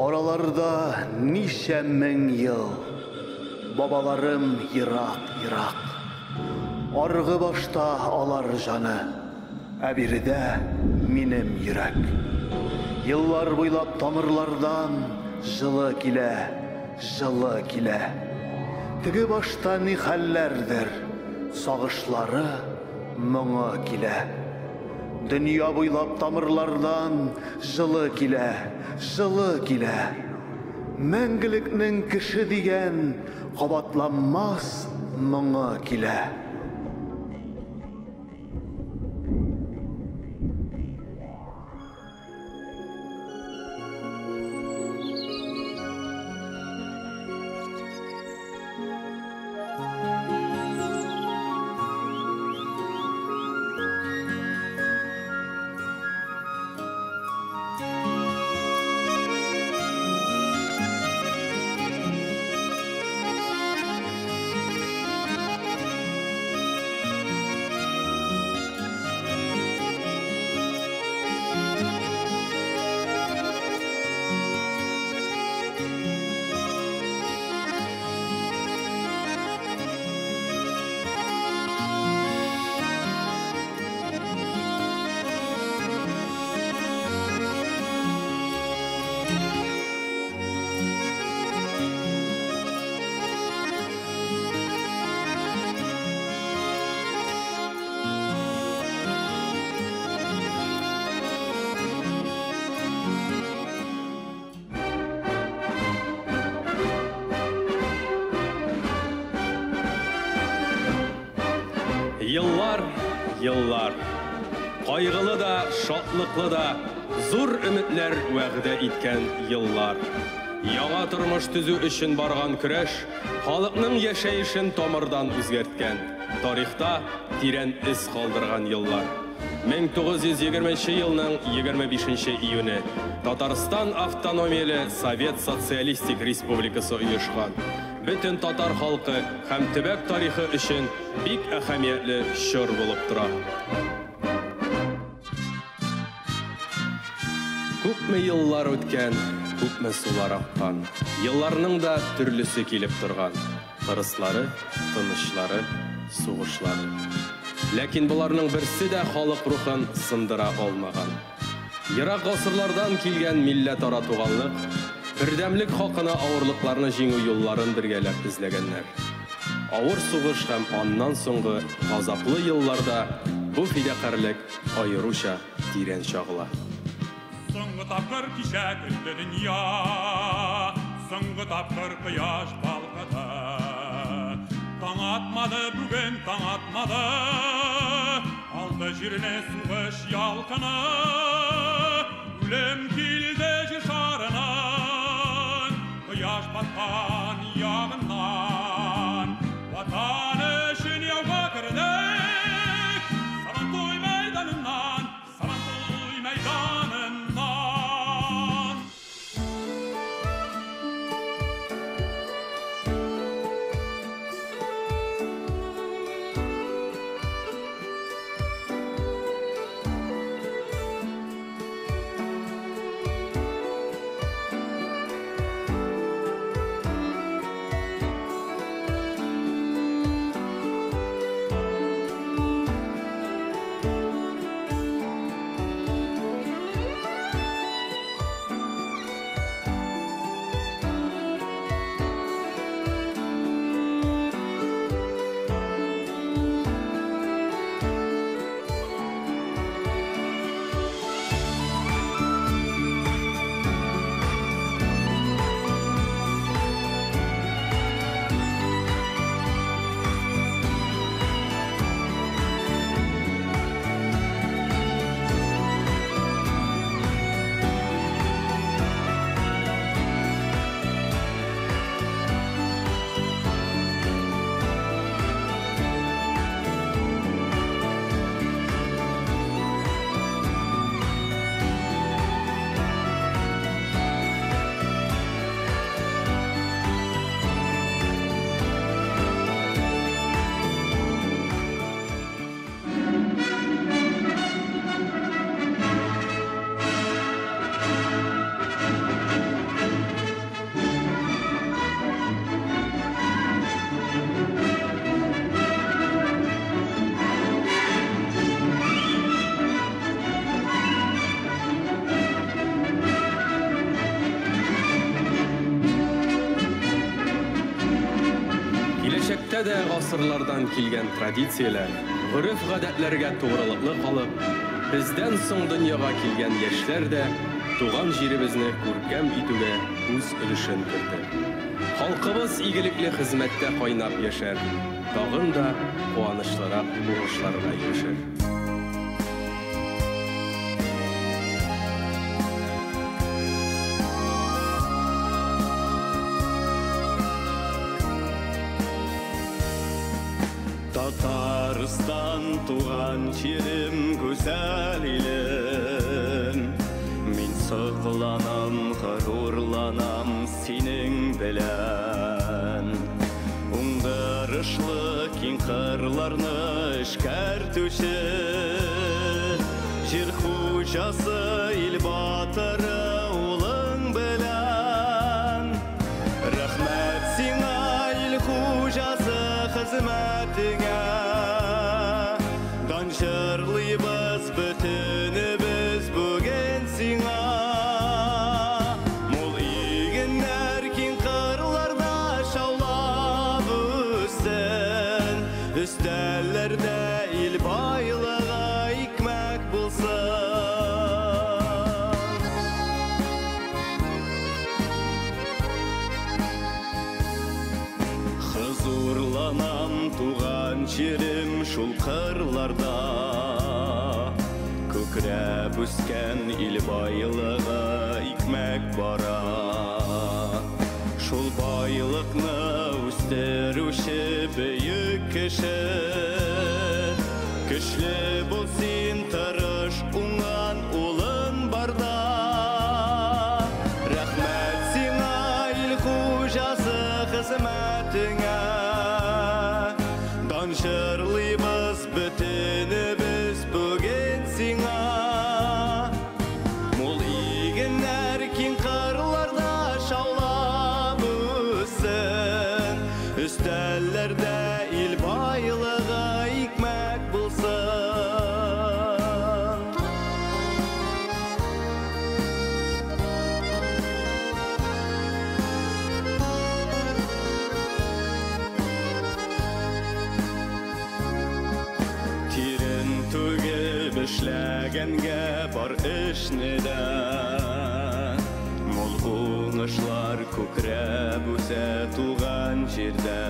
Oralarda nice min yıl, babalarım yırak. Argı başta alar canı, biride minim yürek. Yıllar boylap tamırlardan жылы kile. Tigi başta ni hallerdir, sağışları müңі kile. Dünya boylap tamırlardan жылы kile. Мәңгілікнің кіші деген қабатламас müңі kile. Yıllar, kaygılı da, şatlıklı da, zor ümitler vəğdə itken yıllar. Яңа тормыш түзү үшін барған күрәш, халыкның яшәешен тамырдан үзгәрткән, тарихта тирән із калдырган йыллар. 1920 елның 25 июне Татарстан автономияле Совет Социалистик Республикасы оешкан. Бөтен татар халкы һәм төбәк тарихы өчен бик әһәмиятле чор булып тора. Күпме еллар үткән, күпме сулар аккан. Елларның да төрлесе килеп торган. Кырыслары, тынычлары, сугышлары. Ләкин буларның берсе дә халык рухын сындыра алмаган. Ерак гасырлардан килгән милләт-ара туганлык, бердәмлек хакына авырлыкларны җиңү юлларын бергәләп эзләгәннәр. Авыр сугыш һәм аннан соңгы газаплы елларда бу фидакарлык аеруча тирән чагыла. Соңгы тапкыр кичә көлде дөнья, соңгы тапкыр кояш балкыды. Таң атмады бүген, таң атмады, алды җирне сугыш ялкыны. Үлем килде җир шарыннан, кояш баткан ягыннан. Ватан өчен яуга кердек, Сабантуй мәйданыннан, Сабантуй мәйданыннан. гасырлардан килгән традицияләр, гырыф-гадәтләргә тугрылыклы калып, бездән соң дөньяга килгән яшьләр дә туган җиребезне күркәм итүгә үз өлешен керде. Халкыбыз игелекле хезмәттә кайнап яшәр, тагын да куанычлырак уңышларга ирешер. Татарстан туган җирем, гүзәл илем. Мин сакланам, горурланам синең белән. Уңдырышлы киң кырларны эшкәртүче, җир хуҗасы ил батыры улың белән. Рәхмәт сиңа, ил хуҗасы, хезмәтеңә. Дан җырлыйбыз бөтенебез бүген сиңа. Мул игеннәр киң кырларда шаулап үссен, өстәлләрдә ил байлыгы икмәк булсын. Хозурланам туган җирем шул кырларда, күкрәп үскән ил байлыгы икмәк бара. Шул байлыкны үстерүче бөек кеше, көчле бул син, тырыш, уңган улың барда. Рәхмәт сиңа, ил хуҗасы, хезмәтеңә. Дан җырлыйбыз бөтенебез бүген сиңа. Мул игеннәр киң кырларда шаулап үссен, өстәлләрдә ил байлыгы икмәк булсын. Тирен түгел эшләгәнгә бар эшне дә, мул уңышлар күкрәп үсә туган җирдә.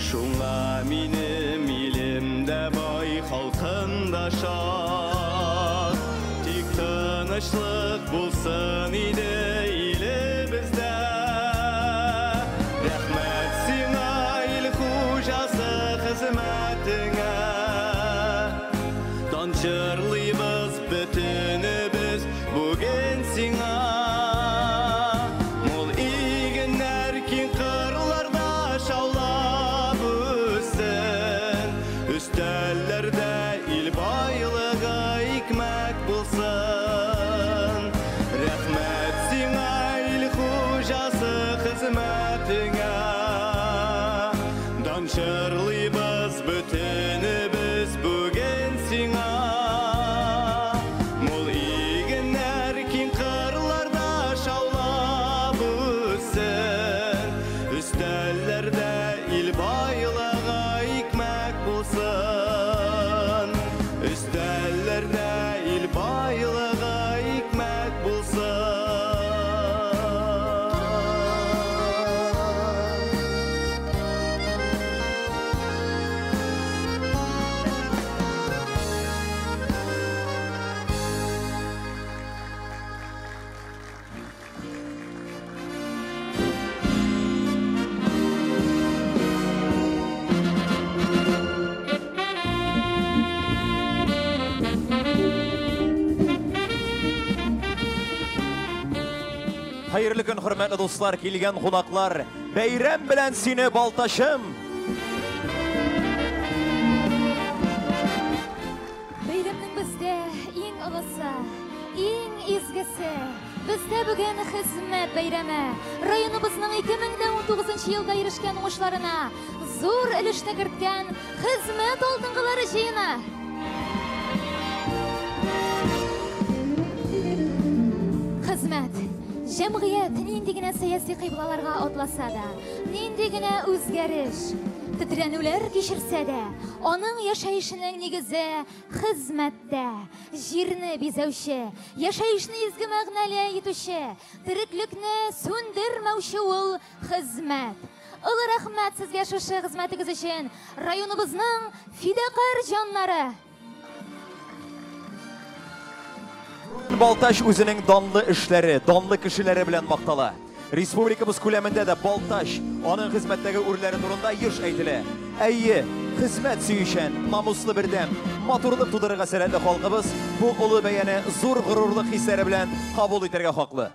Шуңа минем илемдә бай, халкым да шат. Тик тынычлык булсын иде илебездә. Рәхмәт сиңа, ил хуҗасы, хезмәтеңә. Дан җырлыйбыз бөтенебез бүген сиңа. Мул игеннәр киң кырларда шаулап үссен, өстәлләрдә ил байлыгы икмәк булсын. Рәхмәт сиңа, ил хуҗасы, хезмәтеңә. Дан җырлыйбыз бөтенебез бүген сиңа. Мул игеннәр киң кырларда шаулап үссен, өстәлләрдә ил байлыгы икмәк булсын. Өстәлләрдә ил байлыгы икмәк булсын. Hayırlı gün hürmetli dostlar, kelgen konaklар. Beyram bilen seni baltaşım. Beyramның bizde ең ылысы, ең изгisi. Bizde bugün hizmet beyrami. Rayonumuzның 2019 yılda erişken uğuşlarına zor ülüşne kiritken hizmet oldunğuları jeyini. Hizmet, jamiyat nindigine siyasi qiblalarga atlasa da, nindigine o'zgarish, Titrənülər keçirsə də, onun yaşayışının negizi xizmətdə, jirni bizəvşi, yaşayışını izgi məğnəli yetuşi, tiriklükni söndürməvşi ol xizmət. Ulu rəhmət sizgə şuшы xizmətiniz üçün rayonumuzun fidakar canları. Baltaş özünün donlı işleri, donlı kişileri bilen maqtala. Respublikamız küləmində də Baltaş, onun xizmətdəki ürləri turunda yürüş eytili. Əyyi, xizmət süyüşən, namuslu birdəm, maturluq tudurıqa sərəndə xalqımız bu ulu bəyəni zor qürurluq hissləri bilən qabul eterge haqlı.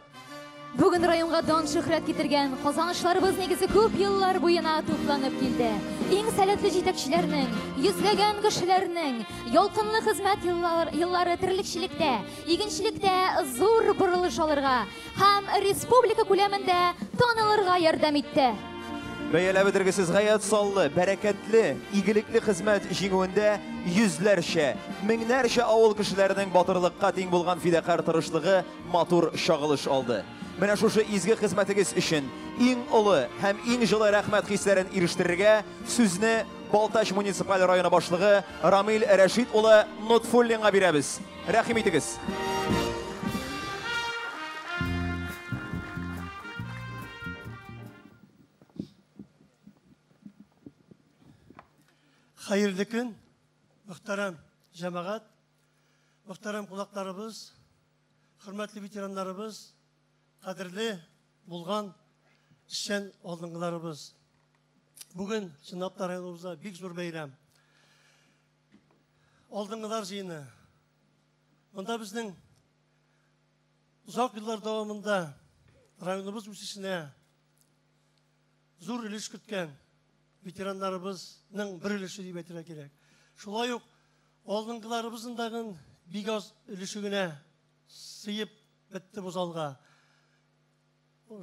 Bugün rayonga don şöhret getirgen kazanışlarımız negizi köp yıllar boyuna toplanıp geldi. En salatlı jetekçilerinin, yüzlegen kişilerinin, yolkunlu hizmet yılları tirlikçilikte, iginçilikte zor buruluş olurga, hem respublika küleminde tanılırga yardım etti. Bəyələ bidirgisiz gayet sallı, bereketli, iyilikli hizmet jingündə yüzlerce, minlerce avul kişilərinin batırlıqqa teng bulgan fidakar tırışlığı matur şağılış aldı. Mənə şuşu izgi xizmətiniz üçün en ulu hem en жылы rəhmət hisslərin iriştirirge süzni Baltaş munisipal rayonu başlığı Ramil Rəşid ulu Nutfullin'a birəbiz. Rəhim etiniz. Hayırlı gün, muhterem cemaat, muhterem kulaklarımız, hürmetli veteranlarımız, kadirli bulgan işen oldunlarımız. Bugün Çınaplar rayonumuzda büyük zor beyrem. Oldunlar jiyini. Onda bizden uzak yıllar devamında rayonumuz üstüne zor iliş kütken veteranlarımızın bir ilişi deyip etire gerek. Şulay yok, oldunlarımızın dağın bir göz ilişigine sıyıp bitti bozalga.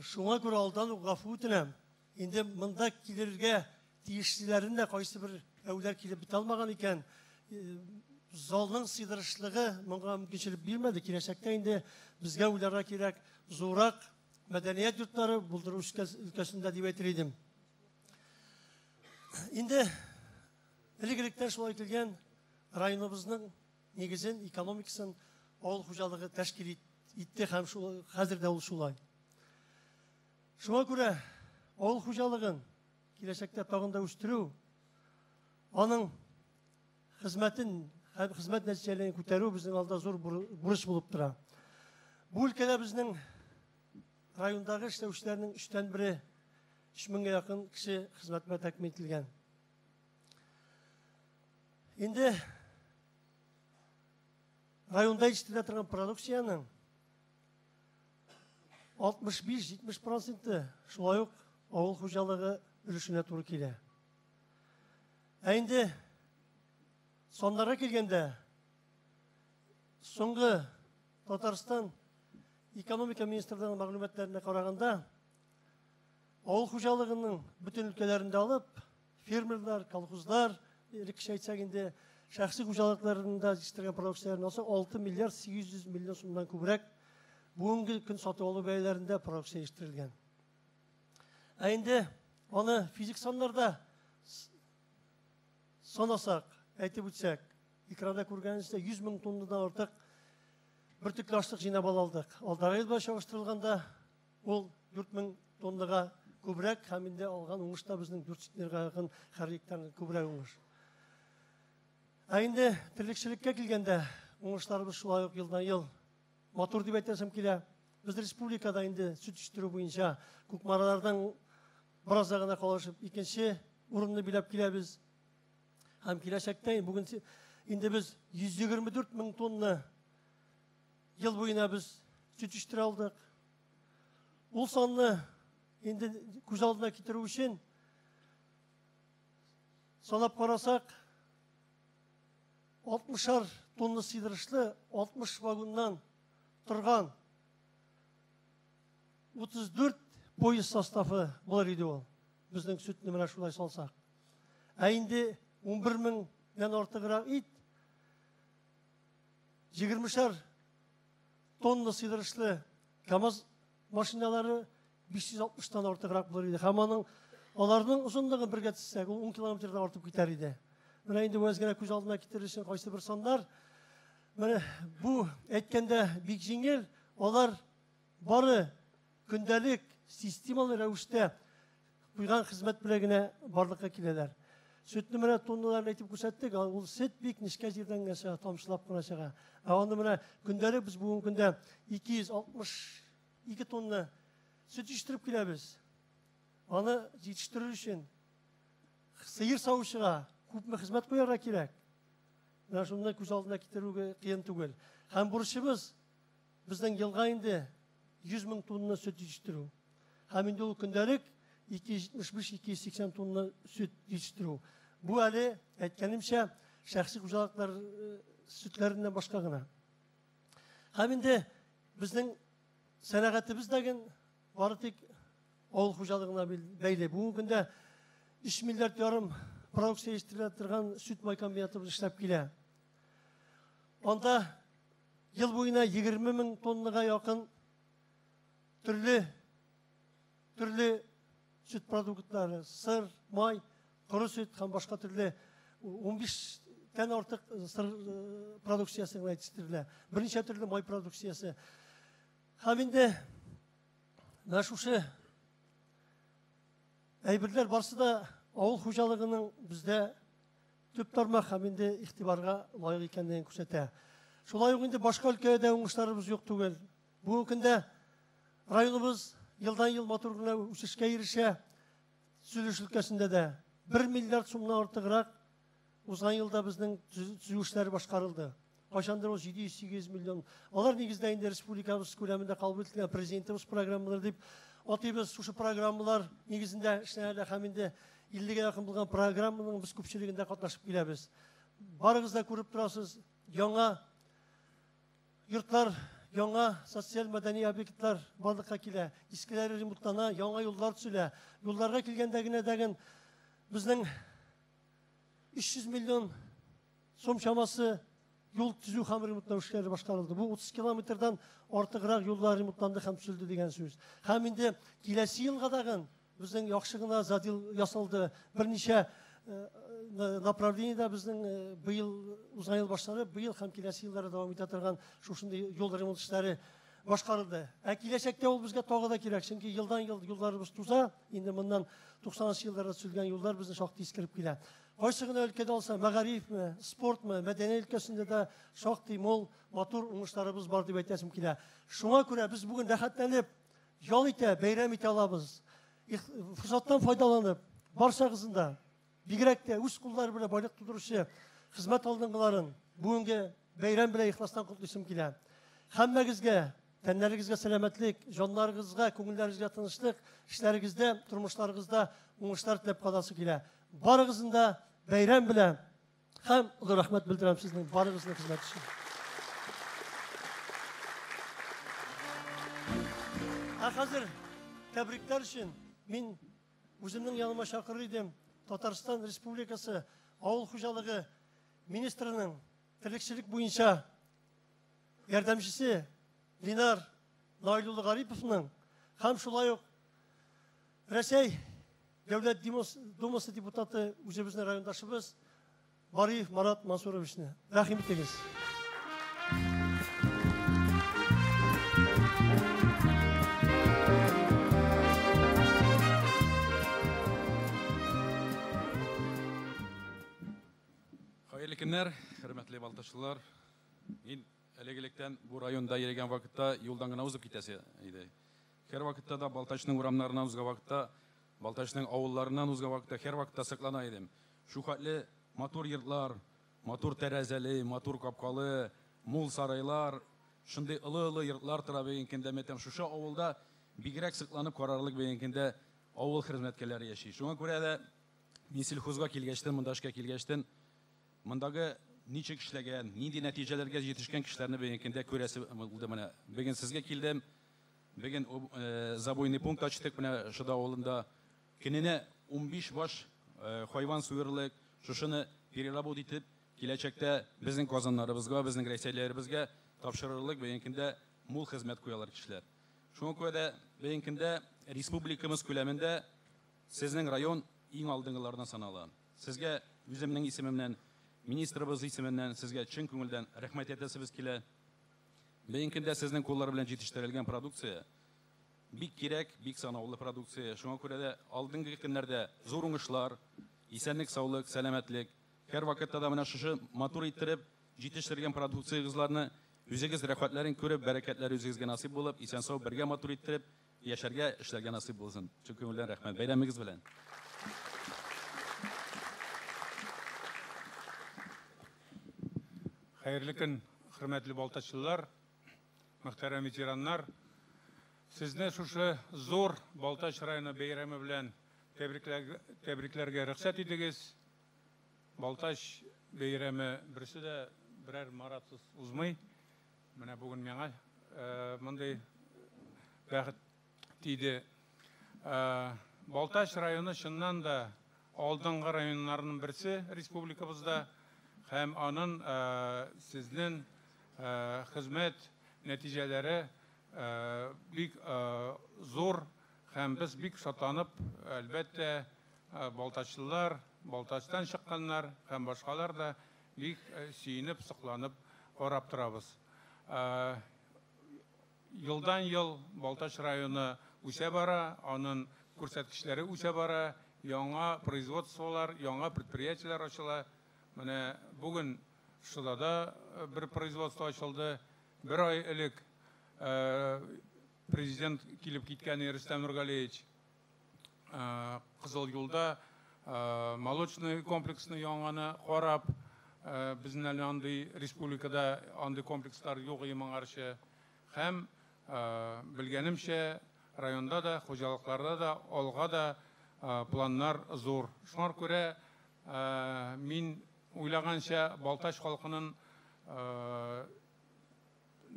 Şuna göre aldan gafu etinem. Şimdi mında kilirge tiyişçilerinde kaysı bir evler kilip bit almagan iken zalның sıydırışlığı mınga mümkünçülük bilmedi. Kireçekte indi bizge evlere kirek zorak medeniyet yurtları buldur ülkesinde deyip etiriydim. Şimdi ilgilikten şulay kilgen rayonumuzun negizin, ekonomikasının oğul hucalığı teşkil etti hem hazırda ol şulay. Şuna göre oğul hucalığın gelecekte tağında üstürü, onun hizmetin, hizmet neticelerini kötürü bizim alda zor buruş bulup dura. Bu ülkede bizden rayondagi işlevçilerinin 3'ten biri 3000'e yakın kişi hizmetime tekmin edilgen. Şimdi rayonda yetiştirilen produksiyanın 65-70% şulay yok avul hucalığı ülüşüne doğru kele. Şimdi sonlara gelgende soңғы Tataristan ekonomika ministrinin mağlumatlarına karaganda avul hucalığının bütün ülkelerinde alıp fermerler, kolxozlar, kişi aytsak indi şahsi hucalıklarında yetiştirilen produksiyalarını olsa 6 milyar 800 milyon so'mdan ko'proq bugünkü gün satı olu beylerinde produksiya yetiştirilgen. Şimdi onu fizik sanlarda sanasak, aytib ötsek, ekranda көргеніңізде 100 000 tonnadan artık bir tüklü açlık жинап aldık. Alдағы yılba şaştırılganda ол 4 000 tonnaga көбірек, haminde algan oңышта bizning 400'lerga yakın her hektarın көбірек oңыш. Şimdi tirlikçilikке kelgende oңыштарыбыз şulay yok yıldan yıl матур деп айтасым келе. Biz республикада енді süt yetiştirүү boyunca көкмаралардан birazagına kalışıp ikinci urununu bilip kelebиз. Hem келешекте bugün şimdi biz 124 000 tonna yıl boyuna biz süt yetiştire aldık. Ул sanını şimdi көз алдына келтіру үшін санап қарасақ 60'ar tonna сыйдырышлы 60 вагоннан тұрған 34 поезд составы болар еді ол. Біздің сүтіні мына шулай салсақ. Әйінде 11 000-нен артығырақ ит 20'шар тонна сыйдырышлы КамАЗ машиналары 560'тан артығырақ болар еді. Хаманың Аларның ұзынлығын бірге тізсек, ол 10 километрден артып кетер иде. Менә инде өзгәрә күз алдына китерү өчен кайсы бер сандар. Менә бу әйткәндә бик җиңел, алар бары көндәлек системалы рәвештә куйган хезмәт белән генә барлыкка киләләр. Сөтне менә тонналарын әйтеп күрсәттек, ул сөт бик нечкә җирдән генә тамчылап кына чыга. Аны менә көндәлек без бүгенге көндә 262 тонна сөт җитештереп киләбез. Аны җитештерү өчен сыер саучыга күпме хезмәт куярга кирәк. Менә шуны күз алдына китерүгә кыен түгел. Һәм бурычыбыз безнең елга инде 100 мең тонна сөт җитештерү. Һәм инде ул көндәлек 275-280 тонна сөт җитештерү. Бу әле әйткәнемчә шәхси хуҗалыклар сөтләреннән башка гына. Һәм инде безнең сәнәгатебез дәген бары тик авыл хуҗалыгына бәйле. Бүгенге көндә 3 миллиард ярым продукция җитештерә торган сөт май комбинатыбыз эшләп килә. Анда ел буена 20 мең тоннага якын төрле süt продуктлары, сыр, май, коры süt һәм башка төрле 15 тән артык сыр продукциясы җитештерелә. Берничә төрле май продукциясы. Һәм инде менә шушы әйберләр барсы да авыл хуҗалыгының бездә төп тармак һәм инде игътибарга лаек икәнлеген күрсәтә. Шулай ук инде башка өлкәдә уңышларыбыз юк түгел. Бүгенге көндә районыбыз елдан-ел матур гына үсешкә ирешә. Сөйлеш өлкәсендә дә 1 миллиард сумнан артыграк узган елда безнең төзү эшләре башкарылды. Кайчандыр 700-800 миллион. Алар нигездә инде республикабыз күләмендә кабул ителгән президентыбыз программалар дип атыйбыз. Шушы программалар нигезендә эшләнә һәм инде 50-гә якын булган программаның без күпчелегендә катнашып киләбез. Барыгыз да күреп торасыз, яңа йортлар, яңа социаль-мәдәни объектлар барлыкка килә. Искеләре ремонтлана, яңа юллар төзелә. Юлларга килгәндә генә дәген безнең 300 миллион сум чамасы юл төзү һәм ремонтлау эшләре башкарылды. Бу 30 километрдан артыграк юллар ремонтланды һәм төзелде дигән сүз. Һәм инде киләсе елга дагын безнең яхшы гына задел ясалды. Берничә направлениедә безнең быел узган ел башланып, быел һәм киләсе елларда дәвам итә торган шушындый юл ремонт эшләре башкарылды. Киләчәктә ул безгә тагы да кирәк, чөнки елдан-ел юлларыбыз туза. Инде моннан 90 елларда төзелгән юллар безне шактый искереп килә. Кайсы гына өлкәдә алса, мәгарифме, спортмы, мәдәни өлкәсендә дә шактый мол, матур уңышларыбыз бар дип әйтәсем килә. Шуңа күрә без бүген рәхәтләнеп, ял итә, бәйрәм итә алабыз. Форсаттан файдаланып, барчагызны да бигрәк тә үз куллары белән байлык тудыручы хезмәт алдынгыларын бүгенге бәйрәм белән ихластан котлыйсым килә. Һәммәгезгә тәннәрегезгә сәламәтлек, җаннарыгызга, күңелләрегезгә тынычлык, эшләрегездә, тормышларыгызда уңышлар теләп каласы килә. Барыгызны да бәйрәм белән һәм олы рәхмәт белдерәм сезнең барыгызның хезмәт өчен. Хәзер тәбрикләр өчен мин үземнең яныма чакырыр идем Татарстан Республикасы авыл хуҗалыгы министрының терлекчелек буенча ярдәмчесе Линар Наилулы Гариповның һәм шулай ук Рәсәй Дәүләт Думасы депутаты үзебезнең райондашыбыз Бариев Марат Мансуровичны рәхим итегез. Хәерле көннәр, хөрмәтле балтачлар. Мин әлегелектән бу районда йөргән вакытта юлдан гына узып китәсе иде. Һәр вакытта да Балтачның урамнарынан узган вакытта, Балтачның авылларынан узган вакытта һәр вакытта саклана идем. Шу хәтле матур йортлар, матур тәрәзәле, матур капкалы, мул сарайлар, шундый олы-олы йортлар тора бегенкендә мәтәм шушы авылда бигрәк сакланып карарлык бегенкендә авыл хезмәткәрләре яши. Шуңа күрә дә мин сельхозга килгәчтен, монда эшкә килгәчтен мондагы ничек эшләгән, нинди нәтиҗәләргә җитешкән кешеләрне бегенкендә күрәсе булды менә. Бүген сезгә килдем. Бүген забойный пункт ачтык менә шуда авылында. Көненә 15 баш хайван суйырлык, шушыны переработ итеп, киләчәктә безнең казаннарыбызга, безнең рәйсәләребезгә тапшырырлык бегенкендә мул хезмәт куялар кешеләр. Шуңа күрә дә бегенкендә республикамыз күләмендә Сезнең район иң алдынгылардан санала. Сезгә үземнең исемемнән, министрыбыз исеменнән сезгә чын күңелдән рәхмәт әйтәсебез килә. Бugün көндә сезнең куллар белән җитештерелгән продукция бик кирәк, бик санаулы продукция. Шуңа күрә дә алдынгы көннәрдә зур уңышлар, исәнлек, саулык, сәламәтлек, һәр вакытта да менә шушы матур иттереп җитештерелгән продукциягызларны үзегез рәхәтләрен күреп, бәрәкәтләр үзегезгә насыйп булып, исән сау бергә матур иттереп яшәргә, эшләргә насыйп булсын. Чын күңелдән рәхмәт. Бәйрәмегез белән. Хәерле көн, хөрмәтле балтачылар, мөхтәрәм ветераннар. Сезне шушы зур Балтач районы бәйрәме белән тәбрикләргә рөхсәт итегез. Балтач бәйрәме берсе дә берәр маратсыз узмый. Менә бүген миңа мондый бәхет тиде. Балтач районы чыннан да алдынгы районнарның берсе республикабызда. Һәм аның сезнең хезмәт нәтиҗәләре бик зур һәм без бик шатланып, әлбәттә, балтачлылар, Балтачтан чыкканнар һәм башкалар да бик сөенеп, сокланып карап торабыз. Елдан ел Балтач районы үсә бара, аның күрсәткечләре үсә бара, яңа производстволар, яңа предприятиеләр ачыла. Менә бүген Шылада бер производство ачылды. Бер ай элек президент килеп киткән Рөстәм Нургалиевич Кызыл Юлда молочный комплексны яңаны карап, безнең әле андый республикада андый комплекслар юк имаңарчы. Һәм белгәнемчә районда да, хуҗалыкларда да, алга да планнар зур. Шуңар күрә мин уйлаганча Балтач халкының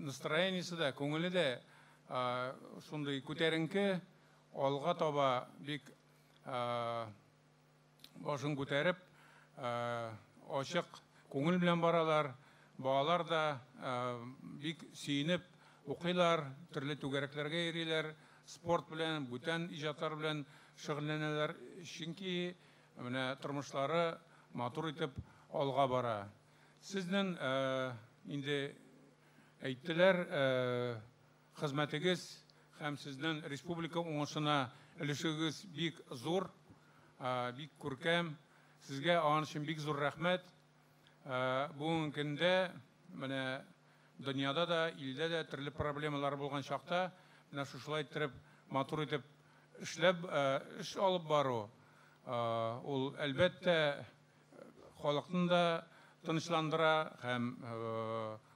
настроениесе дә, күңеле дә шундый күтәренке, алга таба бик башын күтәреп, ачык күңел белән баралар. Балалар да бик сөенеп укыйлар, төрле түгәрәкләргә йөриләр, спорт белән, бүтән иҗатлар белән шөгыльләнәләр. Чөнки менә тормышлары матур итеп алга бара. Сезнең инде әйттеләр, хезмәтегез һәм сезнең республика уңышына өлешегез бик зур, бик күркәм. Сезгә аның өчен бик зур рәхмәт. Бүген көндә менә дөньяда да, илдә дә төрле проблемалар булган чакта, менә шушылай итеп, матур итеп эшләп, эш алып бару, ул әлбәттә халыкны да тынычландыра һәм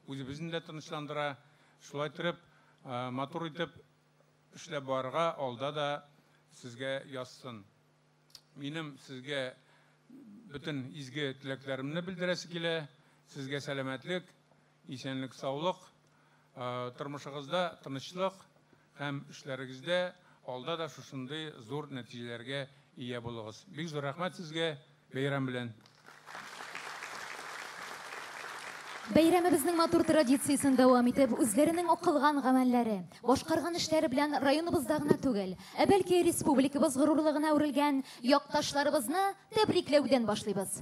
үзебезне дә тынычландыра. Шулай итеп, матур итеп эшләп барырга алда да сезгә язсын. Минем сезгә bütün изге теләкләремне белдерәсе килә. Сезгә сәламәтлек, исәнлек, саулык, тормышыгызда тынычлык һәм эшләрегездә алда да шушындый зур нәтиҗәләргә ия булыгыз. Бик зур рәхмәт сезгә. Бәйрәм белән. Бәйрәмебезнең матур традициясын дәвам итеп, үзләренең акылган гамәлләре, башкарган эшләре белән районыбызда гына түгел, бәлки республикабыз горурлыгына үрелгән якташларыбызны тәбрикләүдән башлыйбыз.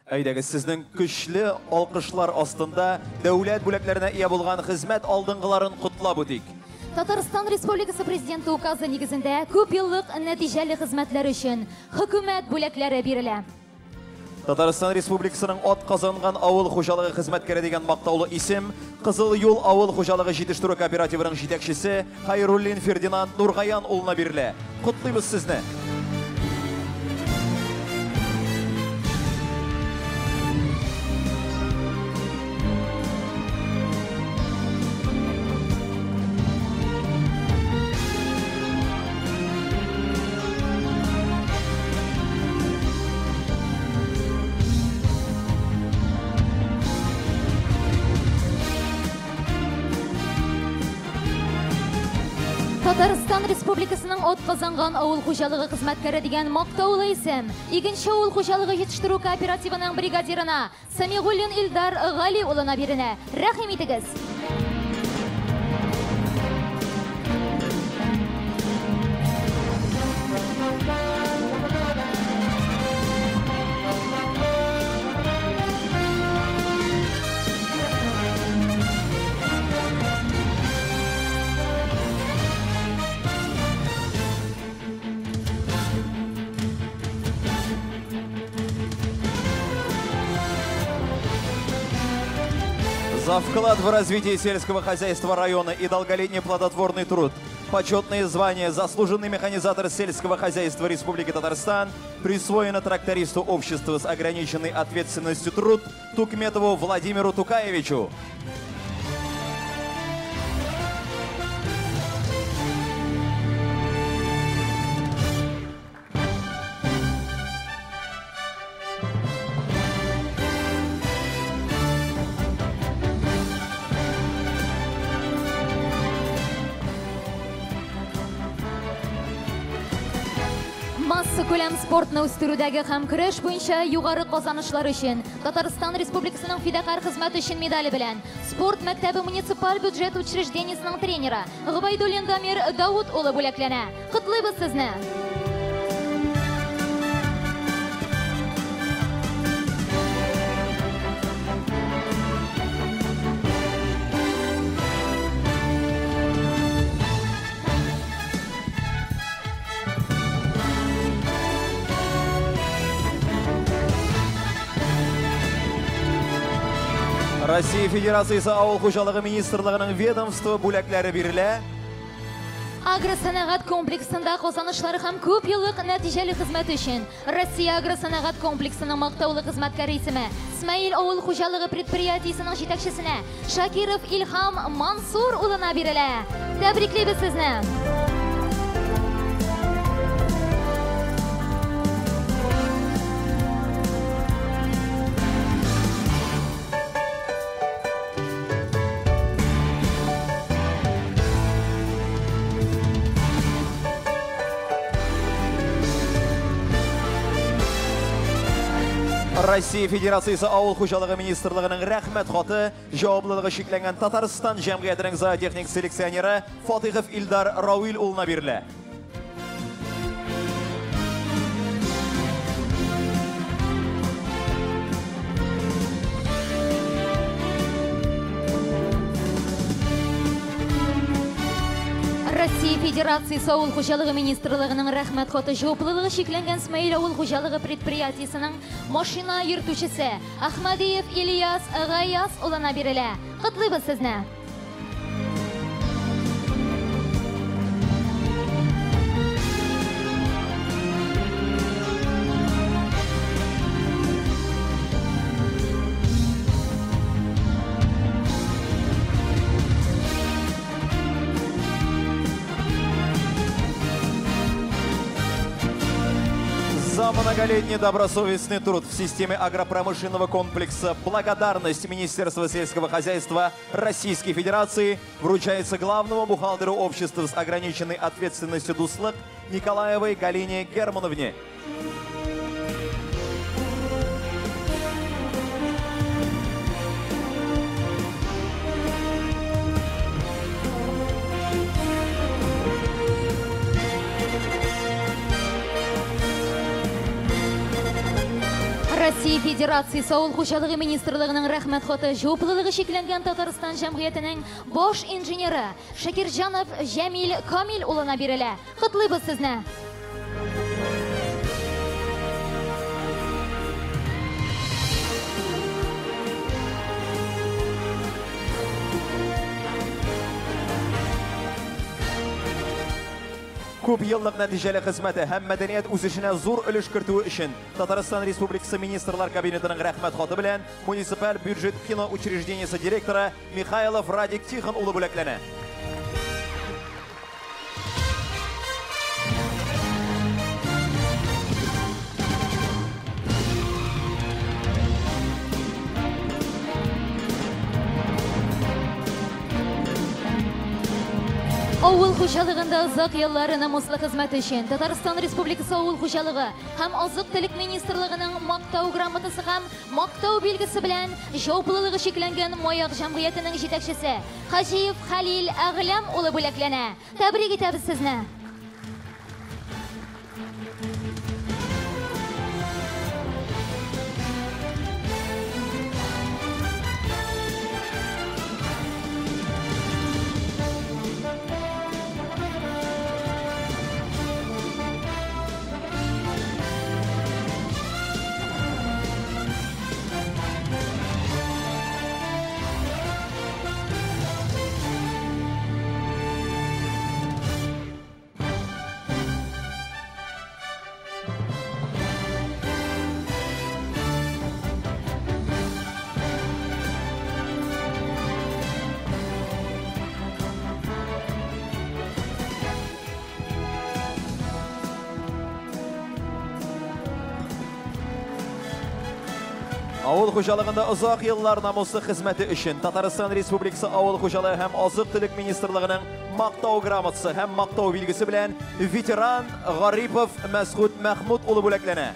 Әйдәгез, сезнең көчле алкышлар астында дәүләт бүләкләренә ия булган хезмәт алдынгыларын котлап үтик. Татарстан Республикасы Президенты указы нигезендә күп еллык нәтиҗәле хезмәтләр өчен хөкүмәт бүләкләре бирелә. Татарстан Республикасының ат казанган авыл хуҗалыгы хезмәткәре дигән мактаулы исем Кызыл Юл авыл хуҗалыгы җитештерү кооперативының җитәкчесе Хайруллин Фердинанд Нургаян улына бирелә. Котлыйбыз сезне. Татарстан Республикасының ат казанган авыл хуҗалыгы хезмәткәре дигән мактаулы исем Игенче авыл хуҗалыгы җитештерү кооперативының бригадирына Самигуллин Илдар Гали улына бирелә. Рәхим итегез. За вклад в развитие сельского хозяйства района и долголетний плодотворный труд. Почетные звания «Заслуженный механизатор сельского хозяйства Республики Татарстан» присвоено трактористу общества с ограниченной ответственностью труд Тукметову Владимиру Тукаевичу. Ko'lam sportni o'stirudagi ham kurash bo'yicha yuqori qozonishlar uchun Tatariston Respublikasining fidakor xizmati uchun medali bilan Sport maktabi munisipal byudjet учреждениесінің treneri G'ubaydulin Damir Davud o'g'li bo'laklana. Qutlaymiz sizni. Россия Федерациясы Ауыл Xo'jaligi Ministrligining ведомство бүләкләре бирелә. Agrosanoat kompleksida qozonishlar ham ko'p yillik natijali xizmat uchun Rossiya agrosanoat kompleksining maqtovli xizmatkori ismi Ismoil Ауыл Xo'jaligi предприятиесінің yetakchisine Shakirov Ilham Mansur o'lina beriladi. Tabriklaymiz sizni. Россия Федерациясы Ауыл Xo'jaligi Ministrligining rahmat xati javobliligi cheklangan Tatariston jamiyatining zootexnik seleksioneri Fotihov Ildar Ravil o'lina beriladi. Rossiya Federatsiyasi Ауыл Xo'jaligi Ministrligining rahmat xati javobliligi cheklangan Ismoil Ауыл Xo'jaligi предприятиесінің mashina yurtuvchisi Ahmadiyev Ilyas G'ayas o'lina beriladi. Qutlaymiz sizni. За многолетний добросовестный труд в системе агропромышленного комплекса благодарность Министерства сельского хозяйства Российской Федерации вручается главному бухгалтеру общества с ограниченной ответственностью ДУСЛЭК Николаевой Галине Германовне. Rossiya Federatsiyasi Ауыл Xo'jaligi Ministrligining rahmat xati javobliligi cheklangan Tatariston jamiyatining bosh injeneri Shakirjanov Jamil Komil o'lina beriladi. Qutlaymiz sizni. Ko'p yillik natijali xizmati ham madaniyat o'sishine zo'r ulush kirituvi uchun Tatariston Respublikasi Ministrlar Kabinetining rahmat xati bilan munisipal byudjet kino учреждениесі direktori Mikhailov Radik Tixon o'g'li bo'laklana. Ауыл xo'jaligida uzoq yillar namusli xizmat uchun Tatariston Respublikasi Ауыл xo'jaligi ham oziq-tulik ministrligining maqtov gрамотасы ham maqtov belgisi bilan javobliligi cheklangan Moyoq jamiyatining yetakchisi Hajiyev Halil Ag'lam o'g'li bo'laklana. Tabrik etamiz sizni. Авыл хуҗалыгында узак еллар намуслы хезмәте өчен Татарстан Республикасы Авыл хуҗалыгы һәм азык-төлек министрлыгының мактау грамотасы һәм мактау билгесе белән ветеран Гарипов Мәсгуд Мәхмүд улы бүләкләнә.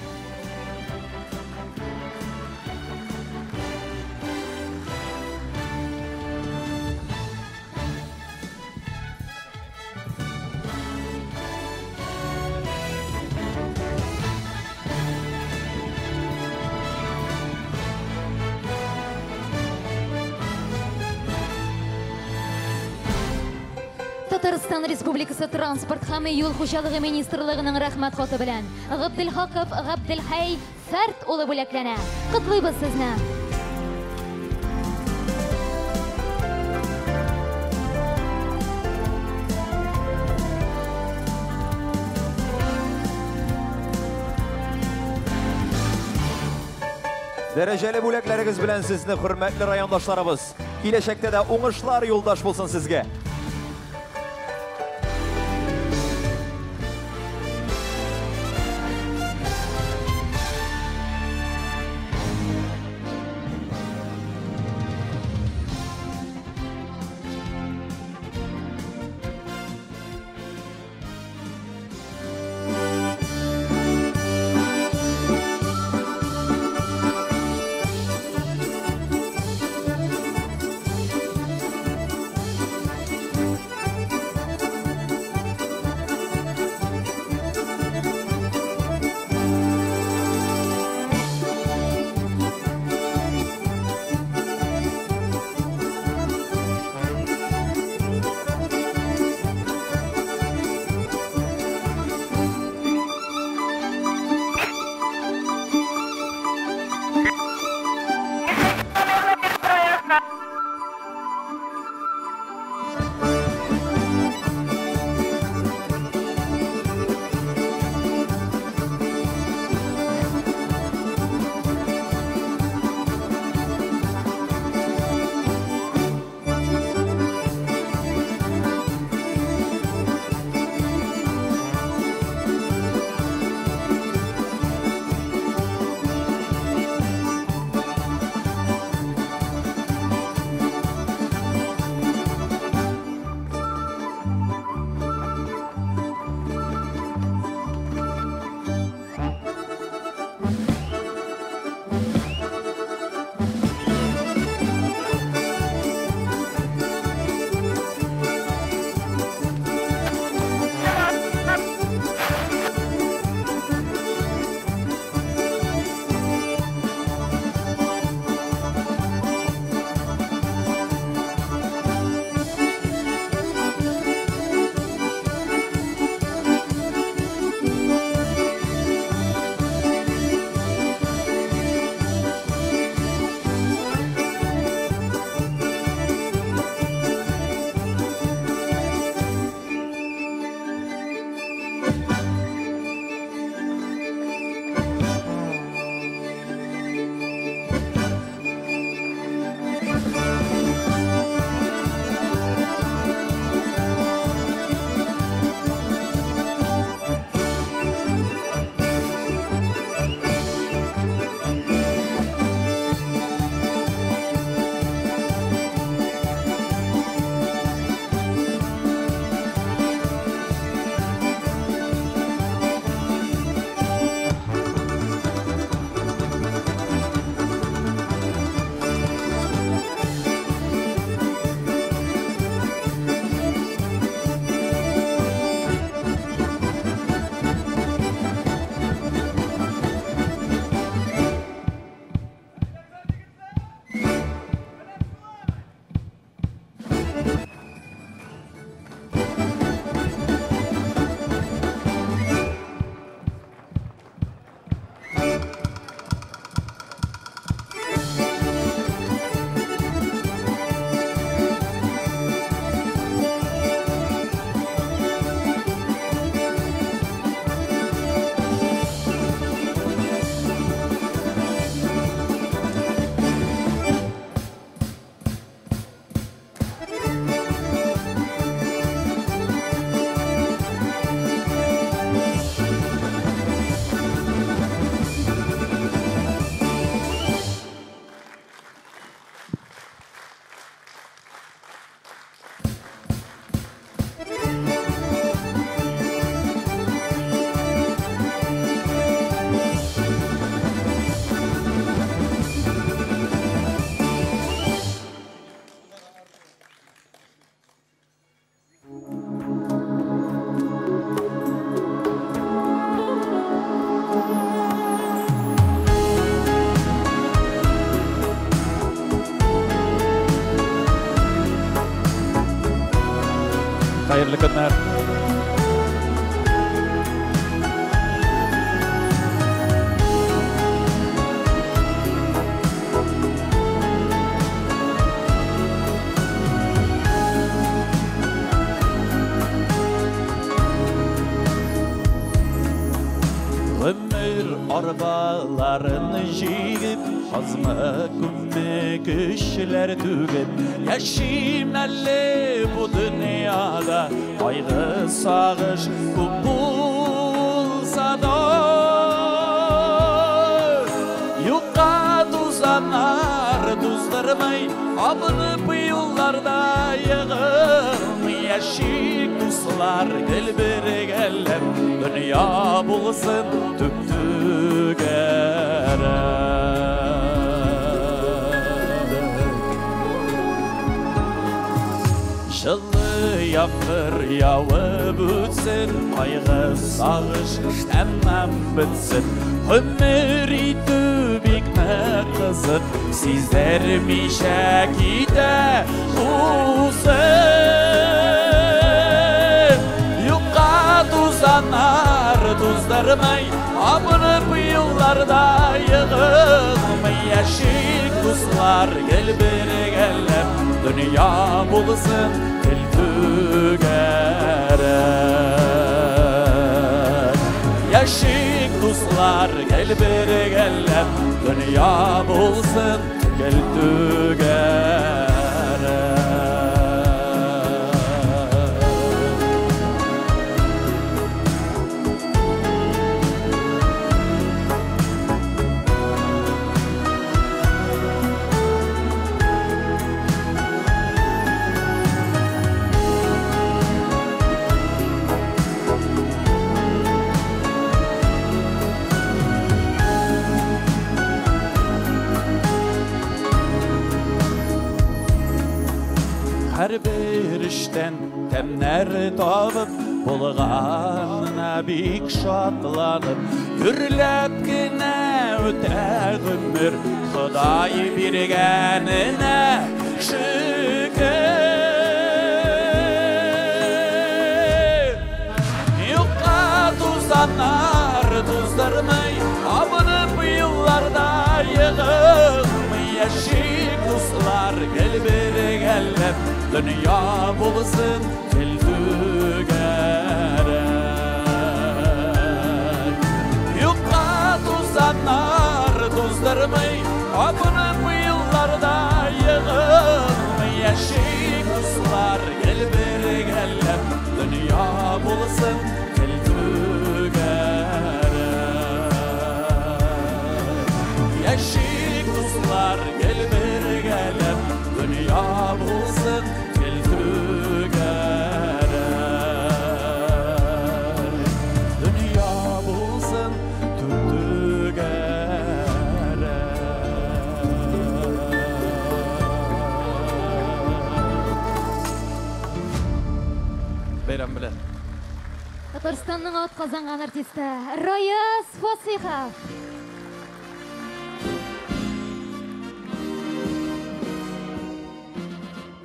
Татарстан Республикасы транспорт һәм юл хуҗалыгы министрлыгының рәхмәт хаты белән Габделхаков Габделхәй Фәрт улы бүләкләнә. Котлыйбыз сезне. Дәрәҗәле бүләкләрегез белән сезне хөрмәтле райондашларыбыз. Киләчәктә дә уңышлар юлдаш булсын сезгә. Hayırlı günler. Ömür arbalarını jigip Azmı kümme kişiler tügip Yaşayım elle bu dünyada Ayrı sağış kubulsa da Yuka tuzanar tuzdırmay Abınıp yollarda yığım Yaşayık dostlar gel bir gelem Dünya bulsun tüptü gerek Жылы япыр яуып өтсін Қайғы сағыш тәмәм бітсін Өмір иту бекмә қызық Сіздер мише киде ұсын Юққа тузанар туздырмай Абынып yollarda yığım Yaşık dostlar gel bir gelem Dünya bulsun tiltü gerek Yaşık dostlar gel bir gelem Dünya bulsun tiltü gerek Her bir işten temler tavıp Bulğanına bik şatlanıp Gürlep gine öte ömür Xudayı birgenine şükür Yuqqa tuzanar tuzdırmay Abınıp yıllarda yığım Yaşık dostlar gel bir gelem Dünya bulsun tiltü gerek Yuqqa tuzanar tuzdırmay Abınıp yıllarda yığım Yaşık dostlar gel bir gelem Dünya bulsun tiltü gerek Yaşık dostlar gel bir gelem Dünya bulsun tiltü gerek Dünya bulsun tiltü gerek Beyram bilen Татарстанның ат казанган артисты Раяз Фасихов.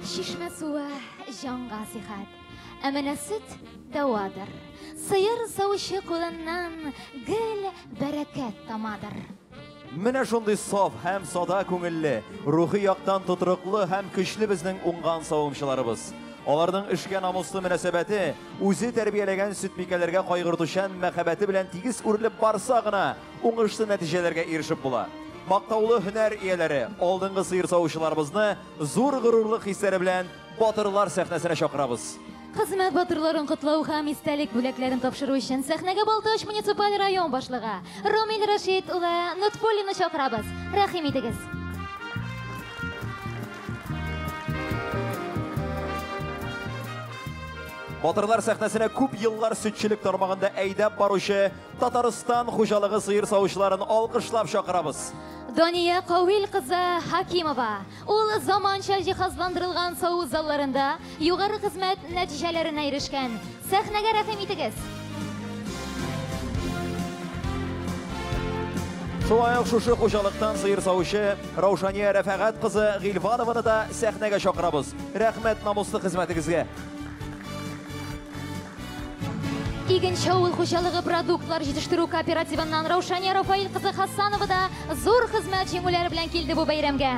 Шишмә суы жанга сихат, әмәнә сөт дәвадыр. Сыйыр савышы кулыннан гел бәрәкәт тамадыр. Менә шундый саф һәм сада күңелле, рухи яктан тотрыклы һәм көчле безнең уңган савымчыларыбыз. Аларның эшкә намуслы мөнәсәбәте, үзе тәрбияләгән сөтмикәләргә кайгыртучан мәхәббәте белән тигез үрелеп барса гына уңышлы нәтиҗәләргә ирешеп була. Мактаулы һөнәр ияләре, алдынгы сыйыр савучыларыбызны зур горурлык хисләре белән батырлар сәхнәсенә чакырабыз. Хезмәт батырларын котлау һәм истәлек бүләкләрен тапшыру өчен сәхнәгә Балтач муниципаль район башлыгы Ромил Рашид улы Нутфуллины чакырабыз. Рәхим итегез. Батырлар сәхнәсенә күп еллар сөтчелек тармагында әйдәп баручы Татарстан хуҗалыгы сыйыр савучыларын алкышлап чакырабыз. Дания Кавил кызы Хакимова. Ул заманча җиһазландырылган саву залларында югары хезмәт нәтиҗәләренә ирешкән. Сәхнәгә рәхим итегез. Шулай ук шушы хуҗалыктан сыйыр савучы Раушания Рәфәгать кызы Гыйльванованы да сәхнәгә чакырабыз. Рәхмәт намуслы хезмәтегезгә. Игенче авыл хуҗалыгы продуктлар җитештерү кооперативыннан Раушания Рафаил кызы Хасанова да зур хезмәт җиңүләре белән килде бу бәйрәмгә.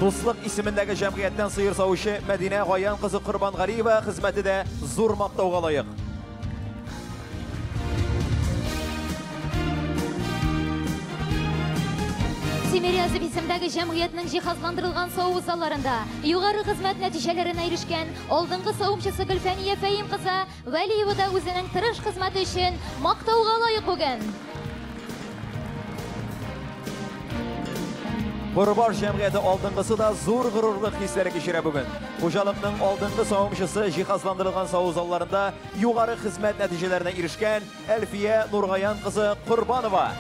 Дуслык исемендәге җәмгыятьтән сыер савучы Мәдинә Гаян кызы Корбангалиева хезмәте дә зур мактауга лаек. Тимирязев исемдәге җәмгыятьнең җиһазландырылган саву залларында югары хезмәт нәтиҗәләренә ирешкән алдынгы савымчысы Гөлфәния Фәим кызы Вәлиева да үзенең тырыш хезмәте өчен мактауга лаек бүген. Борбар җәмгыяте алдынгысы да зур горурлык хисләре кичерә бүген. Хуҗалыкның алдынгы савымчысы җиһазландырылган саву залларында югары хезмәт нәтиҗәләренә ирешкән Әлфия Нургаян кызы Курбанова.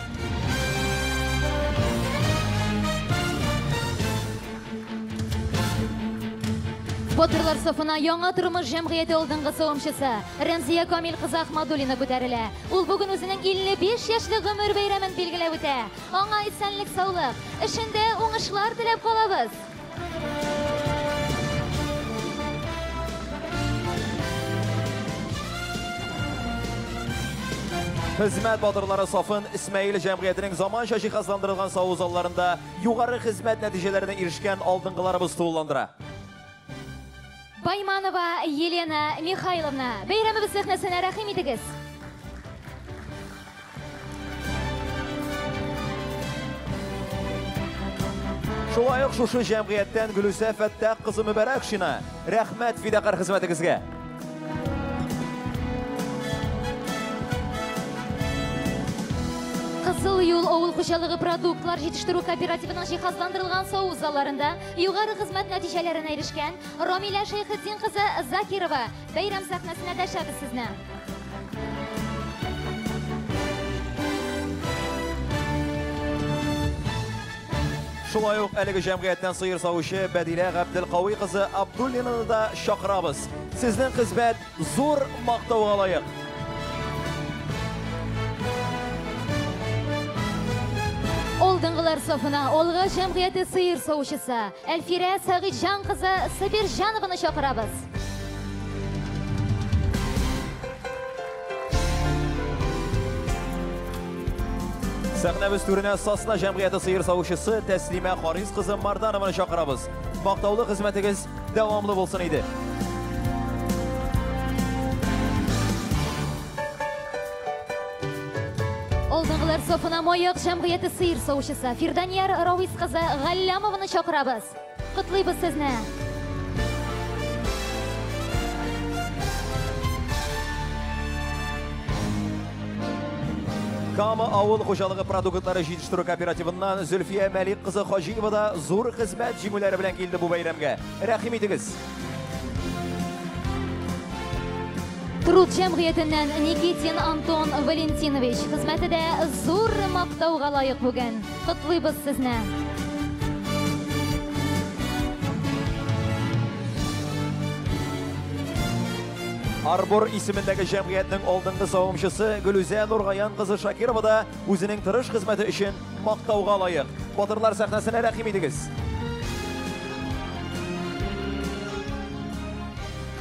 Батырлар сафына яңа тормыш җәмгыяте алдынгы савымчысы Рәмзия Камил кызы Ахмадуллина күтәрелә. Ул бүген үзенең 55 яшьлек гомер бәйрәмен билгеләп үтә. Аңа исәнлек, саулык, эшендә уңышлар теләп калабыз. Хезмәт батырлары сафын Исмәил җәмгыятенең заманча җиһазландырылган саву залларында югары хезмәт нәтиҗәләренә ирешкән алдынгыларыбыз тулыландыра. Байманова Елена Михайловна, бәйрәмебез сәхнәсенә рәхим итегез. Шулай ук шушы җәмгыятьтән Гөлүсә Фәттах кызы Мөбарәк Шина, рәхмәт фидакар хезмәтегезгә. Кызыл юл авыл хуҗалыгы продуктлар җитештерү кооперативының җиһазландырылган саву залларында югары хезмәт нәтиҗәләренә ирешкән Рамилә Шәйхетдин кызы Закирова бәйрәм сәхнәсенә дәшәбез сезне. Шулай ук әлеге җәмгыятьтән сыер савучы Бәдилә Габделкауи кызы Абдуллинаны да чакырабыз. Сезнең хезмәт зур мактауга лаек. Алдынгылар сафына Олга җәмгыяте сыер савучысы Әлфирә Сәгыйтҗан кызы Сабирҗанованы чакырабыз. Сәхнәбез түренә Сасна җәмгыяте сыер савучысы Тәслимә Харис кызы Марданованы чакырабыз. Мактаулы хезмәтегез дәвамлы булсын иде. Алдынгылар сафына Маяк җәмгыяте сыер савучысы Фирданияр Равис кызы Галлямованы чакырабыз. Котлыйбыз сезне. Кама авыл хуҗалыгы продуктлары җитештерү кооперативыннан Зөлфия Мәлик кызы Хаҗиева да зур хезмәт җиңүләре белән килде бу бәйрәмгә. Рәхим итегез. Труд җәмгыятеннән Никитин Антон Валентинович хезмәте дә зур мактауга лаек бүген. Котлыйбыз сезне. Арбор исемендәге җәмгыятьнең алдынгы савымчысы Гөлүзә Нургаян кызы Шакирова да үзенең тырыш хезмәте өчен мактауга лаек. Батырлар сәхнәсенә рәхим итегез.